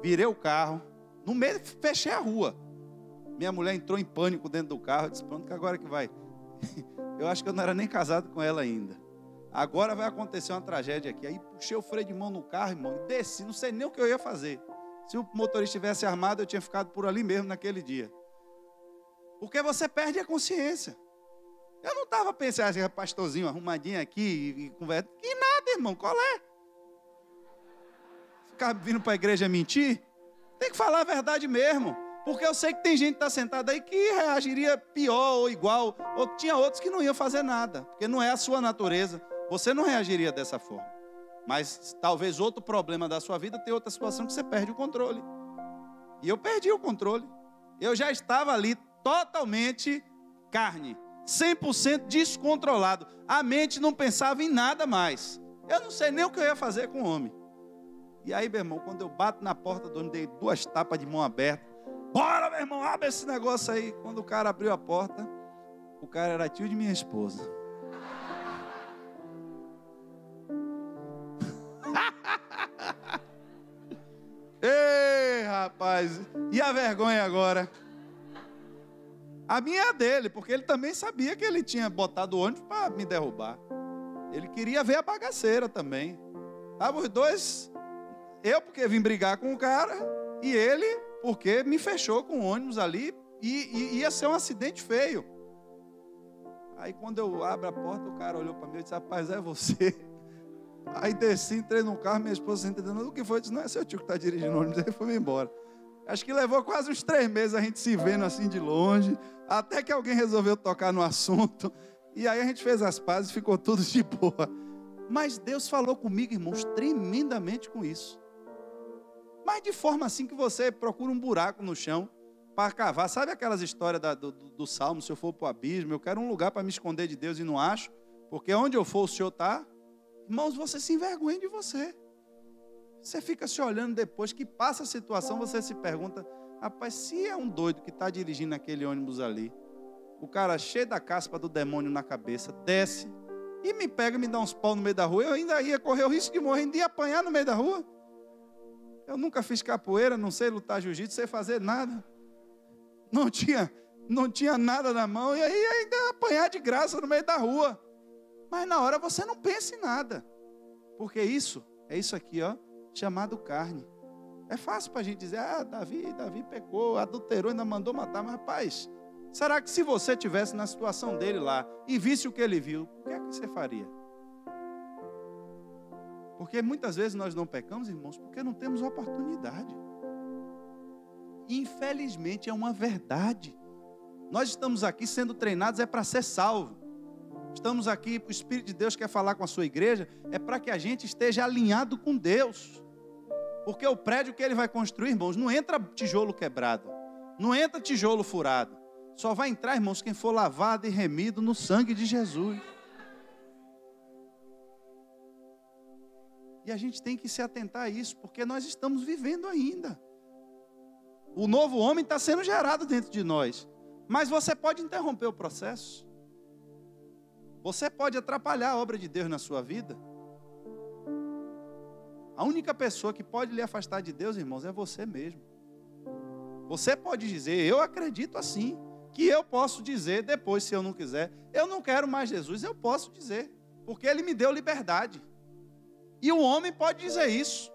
virei o carro, no meio, fechei a rua. Minha mulher entrou em pânico dentro do carro, eu disse, pronto, que agora que vai. Eu acho que eu não era nem casado com ela ainda. Agora vai acontecer uma tragédia aqui. Aí puxei o freio de mão no carro, irmão, e desci, não sei nem o que eu ia fazer. Se o motorista tivesse armado, eu tinha ficado por ali mesmo naquele dia. Porque você perde a consciência. Eu não estava pensando assim, pastorzinho arrumadinho aqui e conversa. Que nada, irmão, qual é? Ficar vindo para a igreja mentir? Tem que falar a verdade mesmo. Porque eu sei que tem gente que está sentada aí que reagiria pior ou igual. Ou tinha outros que não iam fazer nada. Porque não é a sua natureza. Você não reagiria dessa forma. Mas talvez outro problema da sua vida tenha outra situação que você perde o controle. E eu perdi o controle. Eu já estava ali totalmente carne. 100% descontrolado. A mente não pensava em nada mais. Eu não sei nem o que eu ia fazer com o homem. E aí, meu irmão, quando eu bato na porta do homem, dei 2 tapas de mão aberta. Bora, meu irmão, abre esse negócio aí. Quando o cara abriu a porta, o cara era tio de minha esposa. Ei, rapaz, e a vergonha agora? A minha é dele, porque ele também sabia que ele tinha botado o ônibus para me derrubar. Ele queria ver a bagaceira também. Os dois, eu porque vim brigar com o cara, e ele porque me fechou com o ônibus ali, e ia ser um acidente feio. Aí quando eu abro a porta, o cara olhou para mim e disse: rapaz, é você? Aí desci, entrei no carro, minha esposa entendendo o que foi, disse: não é seu tio que está dirigindo o ônibus. Aí foi embora. Acho que levou quase uns 3 meses a gente se vendo assim de longe, até que alguém resolveu tocar no assunto, e aí a gente fez as pazes e ficou tudo de boa. Mas Deus falou comigo, irmãos, tremendamente com isso. Mas de forma assim que você procura um buraco no chão para cavar. Sabe aquelas histórias do Salmo, se eu for para o abismo, eu quero um lugar para me esconder de Deus e não acho, porque onde eu for o Senhor está. Irmãos, você se envergonha de você. Você fica se olhando depois que passa a situação, você se pergunta: rapaz, se é um doido que está dirigindo aquele ônibus ali, o cara cheio da caspa do demônio na cabeça, desce e me pega e me dá uns pau no meio da rua, eu ainda ia correr o risco de morrer, ainda ia apanhar no meio da rua. Eu nunca fiz capoeira, não sei lutar jiu-jitsu, não sei fazer nada. Não tinha nada na mão, e aí ainda ia apanhar de graça no meio da rua. Mas na hora você não pensa em nada, porque isso é isso aqui, ó, chamado carne. É fácil para a gente dizer: Davi pecou, adulterou, ainda mandou matar. Mas rapaz, será que se você estivesse na situação dele lá e visse o que ele viu, o que é que você faria? Porque muitas vezes nós não pecamos, irmãos, porque não temos oportunidade. Infelizmente é uma verdade. Nós estamos aqui sendo treinados para ser salvo. Estamos aqui, o Espírito de Deus quer falar com a sua igreja, é para que a gente esteja alinhado com Deus. Porque o prédio que ele vai construir, irmãos, não entra tijolo quebrado, não entra tijolo furado. Só vai entrar, irmãos, quem for lavado e remido no sangue de Jesus. E a gente tem que se atentar a isso, porque nós estamos vivendo ainda. O novo homem está sendo gerado dentro de nós. Mas você pode interromper o processo. Você pode atrapalhar a obra de Deus na sua vida. A única pessoa que pode lhe afastar de Deus, irmãos, é você mesmo. Você pode dizer: eu acredito assim, que eu posso dizer depois, se eu não quiser, eu não quero mais Jesus. Eu posso dizer, porque Ele me deu liberdade. E o homem pode dizer isso: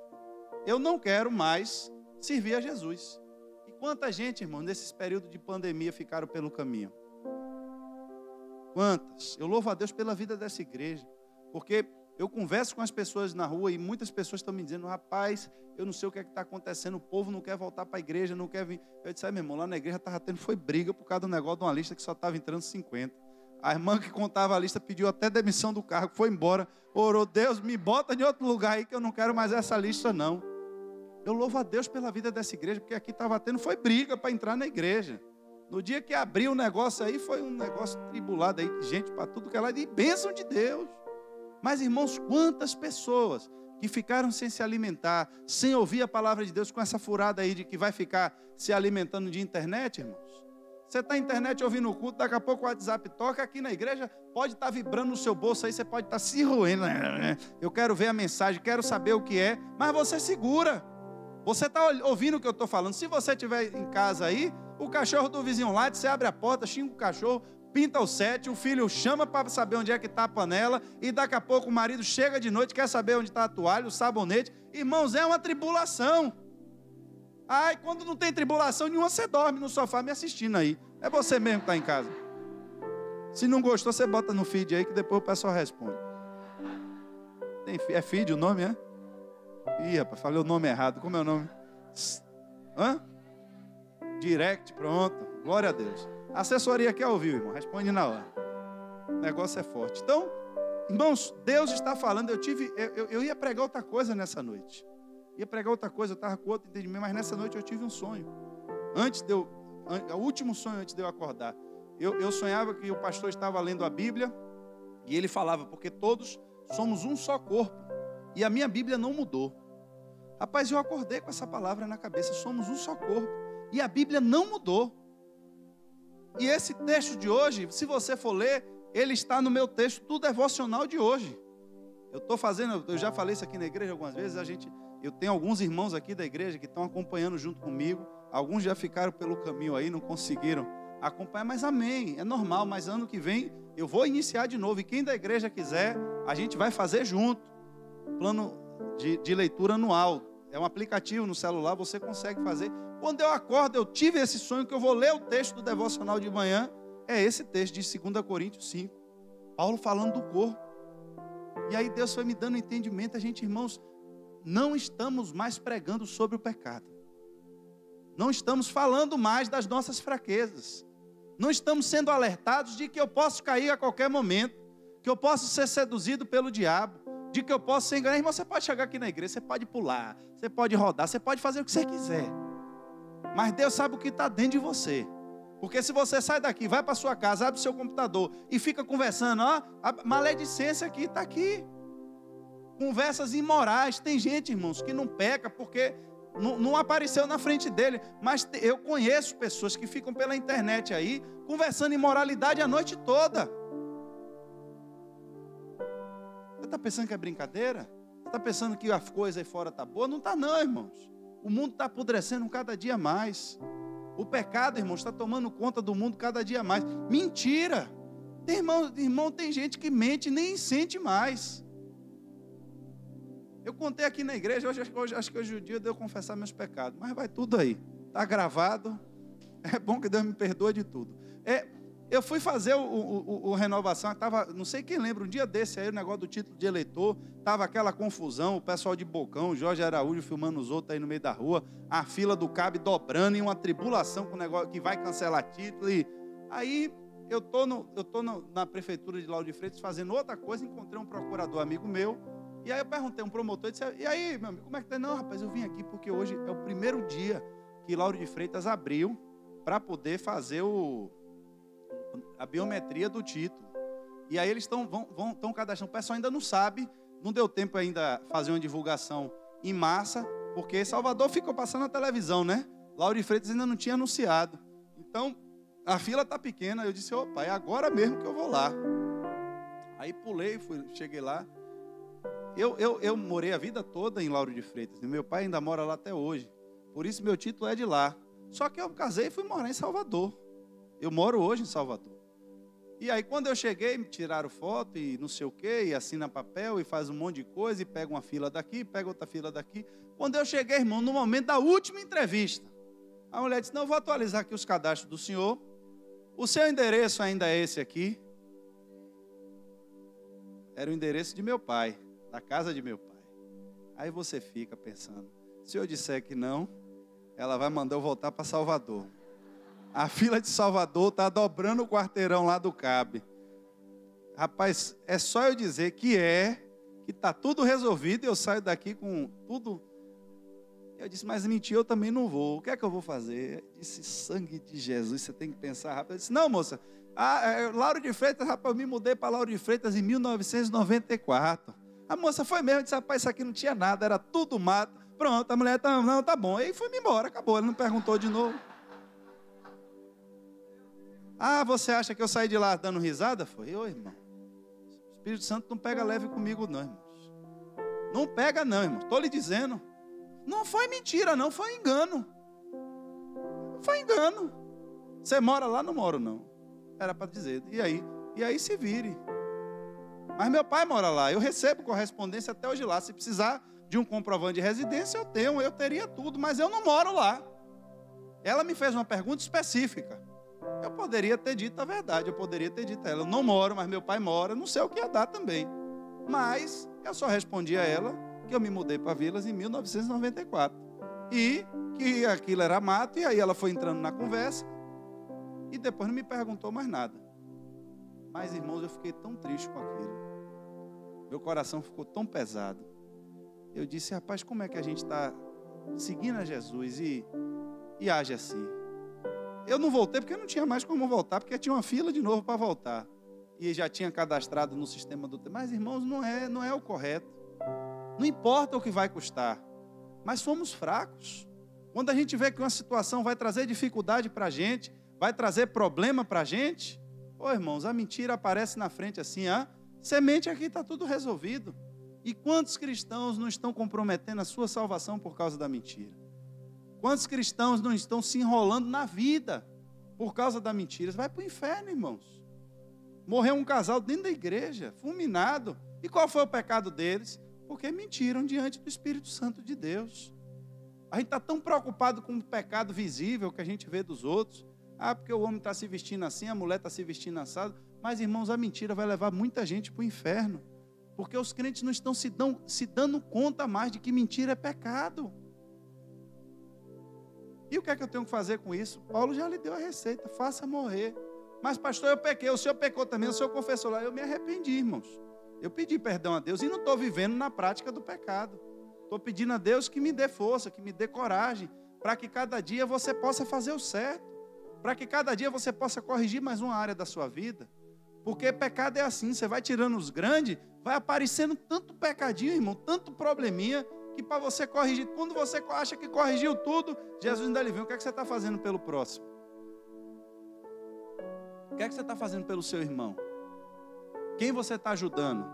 eu não quero mais servir a Jesus. E quanta gente, irmão, nesse período de pandemia ficaram pelo caminho? Quantas? Eu louvo a Deus pela vida dessa igreja, porque eu converso com as pessoas na rua e muitas pessoas estão me dizendo: rapaz, eu não sei o que é que está acontecendo, o povo não quer voltar para a igreja, não quer vir. Eu disse: meu irmão, lá na igreja estava tendo, foi briga por causa do negócio de uma lista que só estava entrando 50. A irmã que contava a lista pediu até demissão do cargo, foi embora, orou: Deus, me bota em outro lugar aí que eu não quero mais essa lista não. Eu louvo a Deus pela vida dessa igreja, porque aqui estava tendo, foi briga para entrar na igreja. No dia que abriu o negócio aí, foi um negócio tribulado aí, gente para tudo que é lá, de bênção de Deus. Mas, irmãos, quantas pessoas que ficaram sem se alimentar, sem ouvir a palavra de Deus, com essa furada aí de que vai ficar se alimentando de internet, irmãos? Você está na internet ouvindo o culto, daqui a pouco o WhatsApp toca, aqui na igreja pode estar vibrando no seu bolso aí, você pode estar se roendo. Eu quero ver a mensagem, quero saber o que é, mas você segura. Você está ouvindo o que eu estou falando. Se você estiver em casa aí, o cachorro do vizinho late, você abre a porta, xinga o cachorro, pinta o sete, o filho chama para saber onde é que está a panela, e daqui a pouco o marido chega de noite, quer saber onde está a toalha, o sabonete. Irmãos, é uma tribulação. Ai, quando não tem tribulação nenhuma, você dorme no sofá me assistindo aí. É você mesmo que está em casa. Se não gostou, você bota no feed aí, que depois o pessoal responde. É feed o nome, é? Ih, rapaz, falei o nome errado. Como é o nome? Hã? Direct, pronto. Glória a Deus. A assessoria aqui é ao vivo, irmão. Responde na hora. O negócio é forte. Então, irmãos, Deus está falando. Eu ia pregar outra coisa nessa noite. Ia pregar outra coisa, eu estava com outro entendimento, mas nessa noite eu tive um sonho. O último sonho antes de eu acordar. Eu sonhava que o pastor estava lendo a Bíblia e ele falava, porque todos somos um só corpo. E a minha Bíblia não mudou. Rapaz, eu acordei com essa palavra na cabeça, somos um só corpo. E a Bíblia não mudou. E esse texto de hoje, se você for ler, ele está no meu texto do devocional de hoje. Eu já falei isso aqui na igreja algumas vezes, eu tenho alguns irmãos aqui da igreja que estão acompanhando junto comigo. Alguns já ficaram pelo caminho aí, não conseguiram acompanhar, mas amém, é normal, mas ano que vem eu vou iniciar de novo, e quem da igreja quiser, a gente vai fazer junto, plano de leitura anual, é um aplicativo no celular, você consegue fazer. Quando eu acordo, eu tive esse sonho que eu vou ler o texto do devocional de manhã, é esse texto de 2 Coríntios 5, Paulo falando do corpo, e aí Deus foi me dando entendimento, a gente, irmãos, não estamos mais pregando sobre o pecado, não estamos falando mais das nossas fraquezas, não estamos sendo alertados de que eu posso cair a qualquer momento, que eu posso ser seduzido pelo diabo, de que eu posso ser enganado. Irmão, você pode chegar aqui na igreja, você pode pular, você pode rodar, você pode fazer o que você quiser, mas Deus sabe o que está dentro de você. Porque se você sai daqui, vai para sua casa, abre o seu computador e fica conversando, ó, a maledicência aqui está aqui. Conversas imorais. Tem gente, irmãos, que não peca porque não apareceu na frente dele. Mas eu conheço pessoas que ficam pela internet aí, conversando imoralidade a noite toda. Você está pensando que é brincadeira? Você está pensando que a coisa aí fora está boa? Não está não, irmãos. O mundo está apodrecendo cada dia mais. O pecado, irmãos, está tomando conta do mundo cada dia mais. Mentira! Irmão, tem gente que mente e nem sente mais. Eu contei aqui na igreja, acho que hoje é o dia de eu confessar meus pecados. Mas vai tudo aí. Está gravado. É bom que Deus me perdoe de tudo. Eu fui fazer o renovação, não sei quem lembra, um dia desse aí, o negócio do título de eleitor, estava aquela confusão, o pessoal de Bocão, o Jorge Araújo filmando os outros aí no meio da rua, a fila do CAB dobrando e uma tribulação com o negócio que vai cancelar título. E aí eu tô na prefeitura de Lauro de Freitas fazendo outra coisa, encontrei um procurador amigo meu, e aí eu perguntei, um promotor, disse, e aí, meu amigo, como é que tá? Não, rapaz, eu vim aqui porque hoje é o primeiro dia que Lauro de Freitas abriu para poder fazer a biometria do título. E aí eles estão cadastrando. O pessoal ainda não sabe, não deu tempo ainda fazer uma divulgação em massa, porque Salvador ficou passando na televisão, né? Lauro de Freitas ainda não tinha anunciado. Então, a fila está pequena. Eu disse, opa, é agora mesmo que eu vou lá. Aí pulei, cheguei lá. Eu morei a vida toda em Lauro de Freitas. E meu pai ainda mora lá até hoje. Por isso meu título é de lá. Só que eu casei e fui morar em Salvador. Eu moro hoje em Salvador. E aí quando eu cheguei, me tiraram foto e não sei o quê, e assina papel, e faz um monte de coisa, e pega uma fila daqui, pega outra fila daqui. Quando eu cheguei, irmão, no momento da última entrevista, a mulher disse, não, eu vou atualizar aqui os cadastros do senhor. O seu endereço ainda é esse aqui? Era o endereço de meu pai, da casa de meu pai. Aí você fica pensando, se eu disser que não, ela vai mandar eu voltar para Salvador. A fila de Salvador está dobrando o quarteirão lá do CAB. Rapaz, é só eu dizer que está tudo resolvido e eu saio daqui com tudo. Eu disse, mas mentir eu também não vou. O que é que eu vou fazer? Eu disse, sangue de Jesus, você tem que pensar rápido. Eu disse, não, moça, Lauro de Freitas, rapaz, eu me mudei para Lauro de Freitas em 1994. A moça foi mesmo, disse, rapaz, isso aqui não tinha nada, era tudo mato. Pronto, a mulher, não, tá bom. Aí foi-me embora, acabou, ela não perguntou de novo. Ah, você acha que eu saí de lá dando risada? Foi, ô irmão, o Espírito Santo não pega leve comigo não, irmãos. Não pega não, irmãos, estou lhe dizendo. Não foi mentira não, foi engano. Foi engano. Você mora lá? Não moro não. Era para dizer, e aí se vire. Mas meu pai mora lá, eu recebo correspondência até hoje lá. Se precisar de um comprovante de residência, eu teria tudo, mas eu não moro lá. Ela me fez uma pergunta específica. Eu poderia ter dito a verdade, eu poderia ter dito a ela, eu não moro, mas meu pai mora, não sei o que ia dar também. Mas eu só respondi a ela que eu me mudei para Vilas em 1994. E que aquilo era mato, e aí ela foi entrando na conversa, e depois não me perguntou mais nada. Mas, irmãos, eu fiquei tão triste com aquilo. Meu coração ficou tão pesado. Eu disse, rapaz, como é que a gente está seguindo a Jesus e age assim? Eu não voltei porque não tinha mais como voltar, porque tinha uma fila de novo para voltar. E já tinha cadastrado no sistema do... Mas, irmãos, não é o correto. Não importa o que vai custar. Mas somos fracos. Quando a gente vê que uma situação vai trazer dificuldade para a gente, vai trazer problema para a gente, irmãos, a mentira aparece na frente assim, semente aqui, está tudo resolvido. E quantos cristãos não estão comprometendo a sua salvação por causa da mentira? Quantos cristãos não estão se enrolando na vida por causa da mentira. Você vai para o inferno, irmãos. Morreu um casal dentro da igreja, fulminado. E qual foi o pecado deles? Porque mentiram diante do Espírito Santo de Deus. A gente está tão preocupado com o pecado visível que a gente vê dos outros. Ah, porque o homem está se vestindo assim, a mulher está se vestindo assado. Mas, irmãos, a mentira vai levar muita gente para o inferno. Porque os crentes não estão se dando conta mais de que mentira é pecado. E o que é que eu tenho que fazer com isso? Paulo já lhe deu a receita, faça morrer. Mas, pastor, eu pequei, o senhor pecou também, o senhor confessou lá. Eu me arrependi, irmãos. Eu pedi perdão a Deus e não estou vivendo na prática do pecado. Estou pedindo a Deus que me dê força, que me dê coragem, para que cada dia você possa fazer o certo. Para que cada dia você possa corrigir mais uma área da sua vida. Porque pecado é assim, você vai tirando os grandes, vai aparecendo tanto pecadinho, irmão, tanto probleminha, que para você corrigir, quando você acha que corrigiu tudo, Jesus ainda lhe vem. O que é que você está fazendo pelo próximo? O que é que você está fazendo pelo seu irmão? Quem você está ajudando?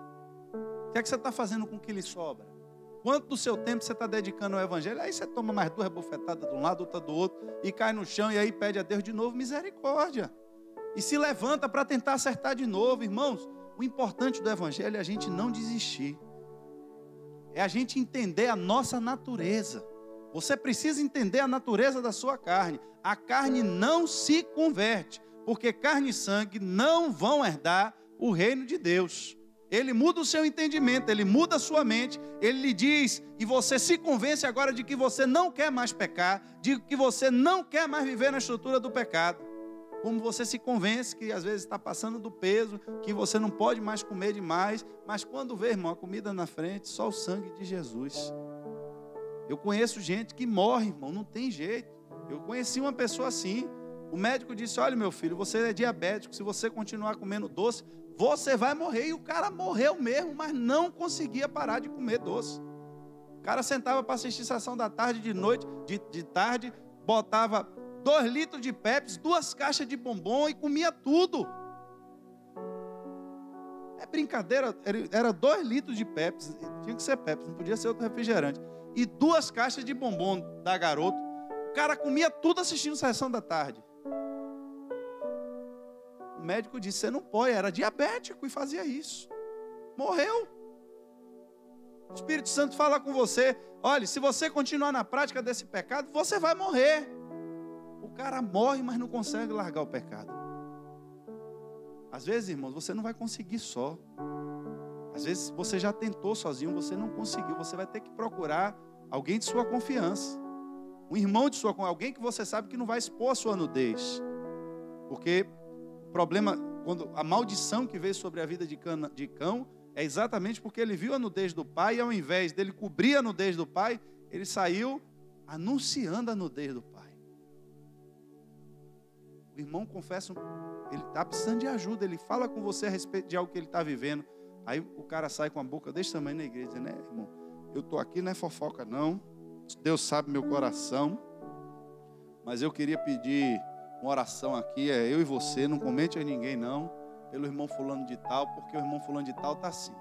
O que é que você está fazendo com o que lhe sobra? Quanto do seu tempo você está dedicando ao evangelho? Aí você toma mais 2 bofetadas de um lado, outra do outro, e cai no chão, e aí pede a Deus de novo misericórdia. E se levanta para tentar acertar de novo, irmãos. O importante do evangelho é a gente não desistir. É a gente entender a nossa natureza. Você precisa entender a natureza da sua carne. A carne não se converte, porque carne e sangue não vão herdar o reino de Deus. Ele muda o seu entendimento, ele muda a sua mente, ele lhe diz, e você se convence agora de que você não quer mais pecar, de que você não quer mais viver na estrutura do pecado. Como você se convence que às vezes está passando do peso, que você não pode mais comer demais, mas quando vê, irmão, a comida na frente, só o sangue de Jesus. Eu conheço gente que morre, irmão, não tem jeito. Eu conheci uma pessoa assim, o médico disse, olha meu filho, você é diabético, se você continuar comendo doce, você vai morrer. E o cara morreu mesmo, mas não conseguia parar de comer doce. O cara sentava para assistir sessão da tarde, de noite, de tarde, botava 2 litros de Pepsi, 2 caixas de bombom e comia tudo. É brincadeira, era 2 litros de Pepsi, tinha que ser Pepsi, não podia ser outro refrigerante. E 2 caixas de bombom da Garoto. O cara comia tudo assistindo sessão da tarde. O médico disse, você não pode, era diabético e fazia isso. Morreu. O Espírito Santo fala com você, olha, se você continuar na prática desse pecado, você vai morrer. O cara morre, mas não consegue largar o pecado. Às vezes, irmãos, você não vai conseguir só. Às vezes você já tentou sozinho, você não conseguiu. Você vai ter que procurar alguém de sua confiança. Um irmão de sua confiança, alguém que você sabe que não vai expor a sua nudez. Porque o problema, quando a maldição que veio sobre a vida de Cão, é exatamente porque ele viu a nudez do pai e ao invés dele cobrir a nudez do pai, ele saiu anunciando a nudez do pai. O irmão confessa, ele está precisando de ajuda, ele fala com você a respeito de algo que ele está vivendo. Aí o cara sai com a boca desse tamanho na igreja, dizendo, irmão, eu estou aqui, não é fofoca não, Deus sabe meu coração, mas eu queria pedir uma oração aqui, é eu e você, não comente a ninguém não, pelo irmão fulano de tal, porque o irmão fulano de tal está assim.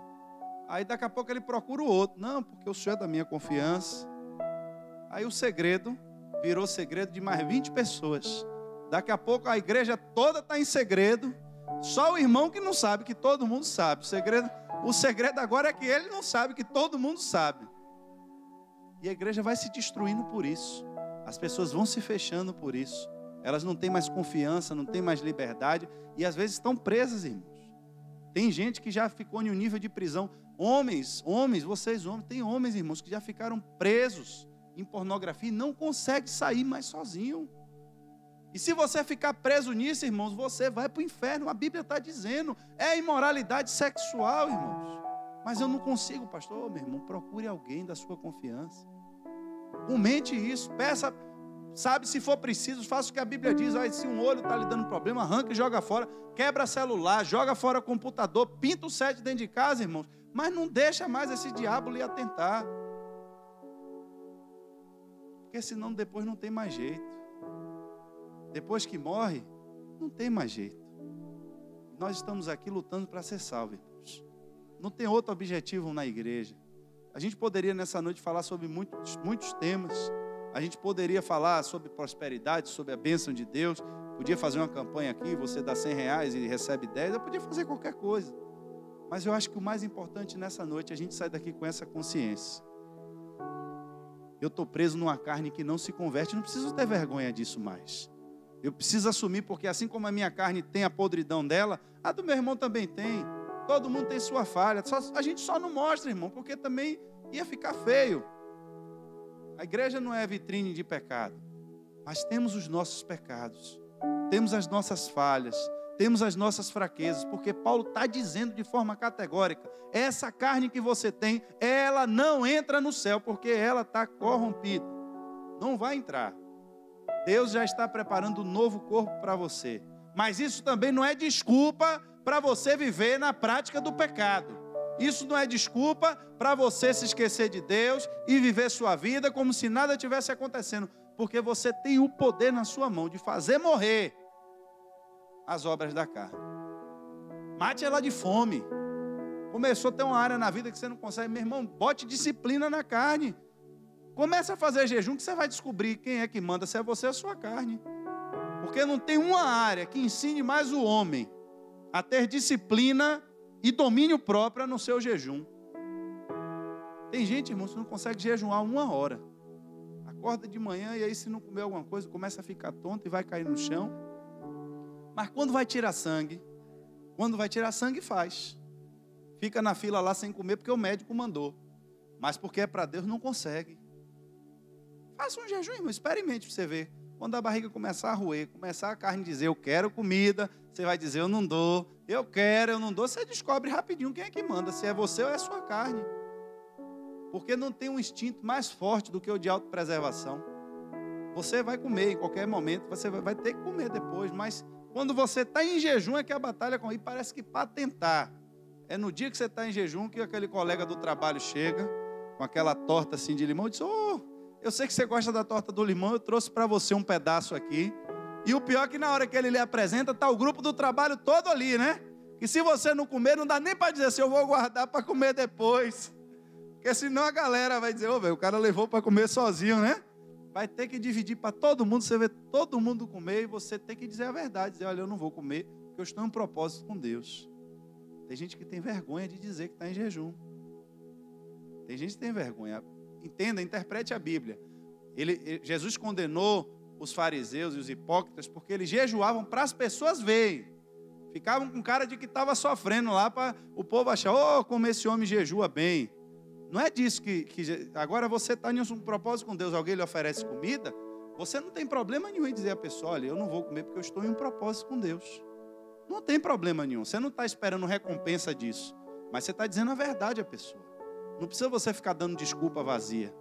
Aí daqui a pouco ele procura o outro, não, porque o senhor é da minha confiança. Aí o segredo virou segredo de mais 20 pessoas. Daqui a pouco a igreja toda está em segredo, só o irmão que não sabe, que todo mundo sabe. O segredo agora é que ele não sabe, que todo mundo sabe. E a igreja vai se destruindo por isso. As pessoas vão se fechando por isso. Elas não têm mais confiança, não têm mais liberdade. E às vezes estão presas, irmãos. Tem gente que já ficou em um nível de prisão. Homens, vocês homens, tem homens, irmãos, que já ficaram presos em pornografia e não conseguem sair mais sozinho. E se você ficar preso nisso, irmãos, você vai para o inferno. A Bíblia está dizendo, é imoralidade sexual, irmãos. Mas eu não consigo, pastor. Meu irmão, procure alguém da sua confiança. Comente isso, peça, sabe, se for preciso, faça o que a Bíblia diz. Se um olho está lhe dando problema, arranca e joga fora. Quebra celular, joga fora computador, pinta o set dentro de casa, irmãos. Mas não deixa mais esse diabo lhe atentar. Porque senão depois não tem mais jeito. Depois que morre, não tem mais jeito. Nós estamos aqui lutando para ser salvos, irmãos. Não tem outro objetivo na igreja. A gente poderia nessa noite falar sobre muitos temas. A gente poderia falar sobre prosperidade, sobre a bênção de Deus. Podia fazer uma campanha aqui, você dá R$100 e recebe 10, eu podia fazer qualquer coisa. Mas eu acho que o mais importante nessa noite é a gente sair daqui com essa consciência. Eu estou preso numa carne que não se converte, não preciso ter vergonha disso mais. Eu preciso assumir, porque assim como a minha carne tem a podridão dela, a do meu irmão também tem. Todo mundo tem sua falha. A gente só não mostra, irmão, porque também ia ficar feio. A igreja não é vitrine de pecado, mas temos os nossos pecados, temos as nossas falhas, temos as nossas fraquezas, porque Paulo está dizendo de forma categórica, essa carne que você tem, ela não entra no céu, porque ela está corrompida, não vai entrar. Deus já está preparando um novo corpo para você, mas isso também não é desculpa para você viver na prática do pecado. Isso não é desculpa para você se esquecer de Deus e viver sua vida como se nada tivesse acontecendo, porque você tem o poder na sua mão de fazer morrer as obras da carne. Mate ela de fome. Começou a ter uma área na vida que você não consegue, meu irmão, bote disciplina na carne. Comece a fazer jejum que você vai descobrir quem é que manda, se é você ou a sua carne. Porque não tem uma área que ensine mais o homem a ter disciplina e domínio próprio no seu jejum. Tem gente, irmão, que não consegue jejuar 1 hora. Acorda de manhã e aí se não comer alguma coisa, começa a ficar tonto e vai cair no chão. Mas quando vai tirar sangue, faz. Fica na fila lá sem comer porque o médico mandou. Mas porque é para Deus, não consegue. Faça um jejum, irmão, experimente para você ver. Quando a barriga começar a roer, começar a carne dizer, eu quero comida, você vai dizer, eu não dou. Eu quero, eu não dou. Você descobre rapidinho quem é que manda, se é você ou é a sua carne. Porque não tem um instinto mais forte do que o de autopreservação. Você vai comer em qualquer momento, você vai ter que comer depois, mas quando você está em jejum é que a batalha com ele parece que para tentar. É no dia que você está em jejum que aquele colega do trabalho chega com aquela torta assim de limão e diz, eu sei que você gosta da torta do limão, eu trouxe para você um pedaço aqui. E o pior é que na hora que ele lhe apresenta, está o grupo do trabalho todo ali, né? Que se você não comer, não dá nem para dizer assim, eu vou guardar para comer depois. Porque senão a galera vai dizer, o cara levou para comer sozinho, né? Vai ter que dividir para todo mundo, você vê todo mundo comer e você tem que dizer a verdade. Dizer, olha, eu não vou comer, porque eu estou em um propósito com Deus. Tem gente que tem vergonha de dizer que está em jejum. Tem gente que tem vergonha. Entenda, interprete a Bíblia. Jesus condenou os fariseus e os hipócritas porque eles jejuavam para as pessoas verem. Ficavam com cara de que estava sofrendo lá para o povo achar, como esse homem jejua bem. Não é disso que agora você está em um propósito com Deus, alguém lhe oferece comida, você não tem problema nenhum em dizer à pessoa, olha, eu não vou comer porque eu estou em um propósito com Deus. Não tem problema nenhum, você não está esperando recompensa disso, mas você está dizendo a verdade à pessoa. Não precisa você ficar dando desculpa vazia.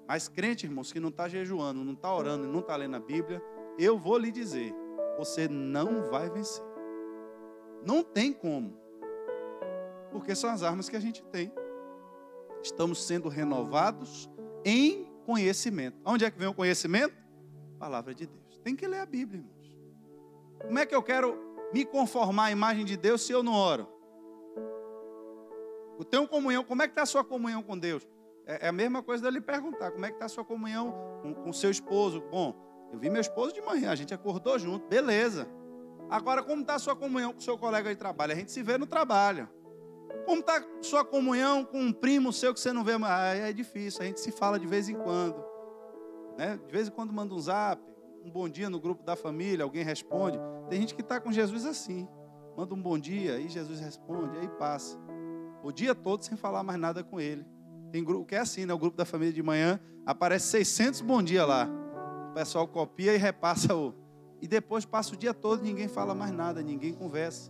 Mas crente, irmãos, que não está jejuando, não está orando, não está lendo a Bíblia, eu vou lhe dizer, você não vai vencer. Não tem como. Porque são as armas que a gente tem. Estamos sendo renovados em conhecimento. Onde é que vem o conhecimento? Palavra de Deus. Tem que ler a Bíblia, irmãos. Como é que eu quero me conformar à imagem de Deus se eu não oro? Eu tenho comunhão. Como é que está a sua comunhão com Deus? É a mesma coisa dele perguntar. Como é que está a sua comunhão com seu esposo? Bom, eu vi meu esposo de manhã. A gente acordou junto. Beleza. Agora, como está a sua comunhão com o seu colega de trabalho? A gente se vê no trabalho. Como está a sua comunhão com um primo seu que você não vê mais? É difícil. A gente se fala de vez em quando. Né? De vez em quando manda um zap. Um bom dia no grupo da família. Alguém responde. Tem gente que está com Jesus assim. Manda um bom dia. Aí Jesus responde. Aí passa. O dia todo sem falar mais nada com ele. Tem grupo que é assim, né? O grupo da família de manhã, aparece 600 bom dia lá. O pessoal copia e repassa e depois passa o dia todo, ninguém fala mais nada, ninguém conversa.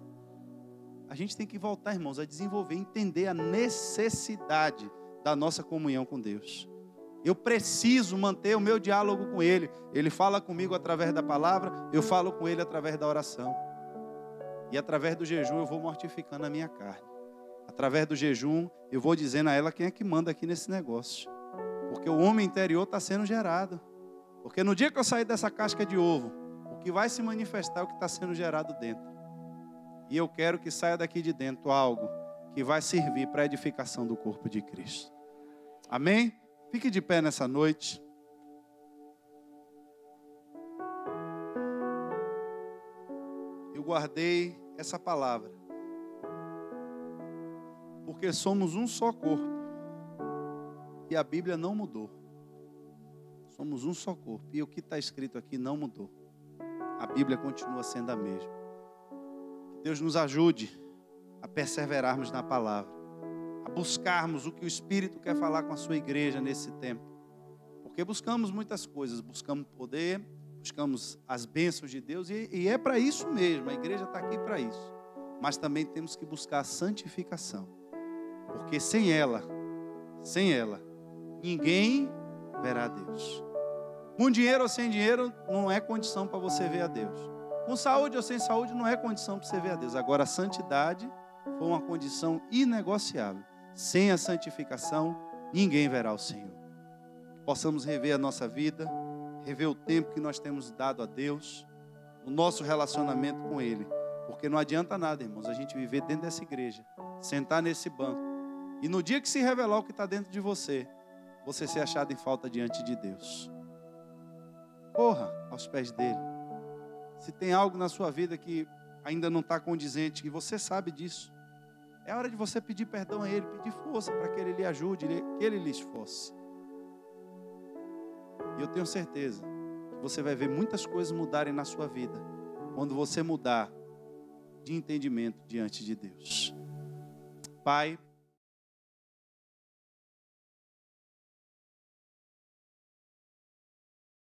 A gente tem que voltar, irmãos, a desenvolver, entender a necessidade da nossa comunhão com Deus. Eu preciso manter o meu diálogo com Ele. Ele fala comigo através da palavra, eu falo com Ele através da oração. E através do jejum eu vou mortificando a minha carne. Através do jejum, eu vou dizendo a ela quem é que manda aqui nesse negócio. Porque o homem interior está sendo gerado. Porque no dia que eu sair dessa casca de ovo, o que vai se manifestar é o que está sendo gerado dentro. E eu quero que saia daqui de dentro algo que vai servir para a edificação do corpo de Cristo. Amém? Fique de pé nessa noite. eu guardei essa palavra, porque somos um só corpo, e a Bíblia não mudou. Somos um só corpo, e o que está escrito aqui não mudou. A Bíblia continua sendo a mesma. Que Deus nos ajude a perseverarmos na palavra, a buscarmos o que o Espírito quer falar com a sua igreja nesse tempo. Porque buscamos muitas coisas, buscamos poder, buscamos as bênçãos de Deus, e é para isso mesmo, a igreja está aqui para isso. Mas também temos que buscar a santificação, porque sem ela, ninguém verá a Deus. Com dinheiro ou sem dinheiro, não é condição para você ver a Deus. Com saúde ou sem saúde, não é condição para você ver a Deus. Agora, a santidade foi uma condição inegociável. Sem a santificação, ninguém verá o Senhor. Possamos rever a nossa vida, rever o tempo que nós temos dado a Deus, o nosso relacionamento com Ele. Porque não adianta nada, irmãos, a gente viver dentro dessa igreja, sentar nesse banco, e no dia que se revelar o que está dentro de você, você ser achado em falta diante de Deus. Corra aos pés dele. Se tem algo na sua vida que ainda não está condizente, e você sabe disso, é hora de você pedir perdão a Ele, pedir força para que Ele lhe ajude, que Ele lhe esforce. E eu tenho certeza que você vai ver muitas coisas mudarem na sua vida quando você mudar de entendimento diante de Deus. Pai,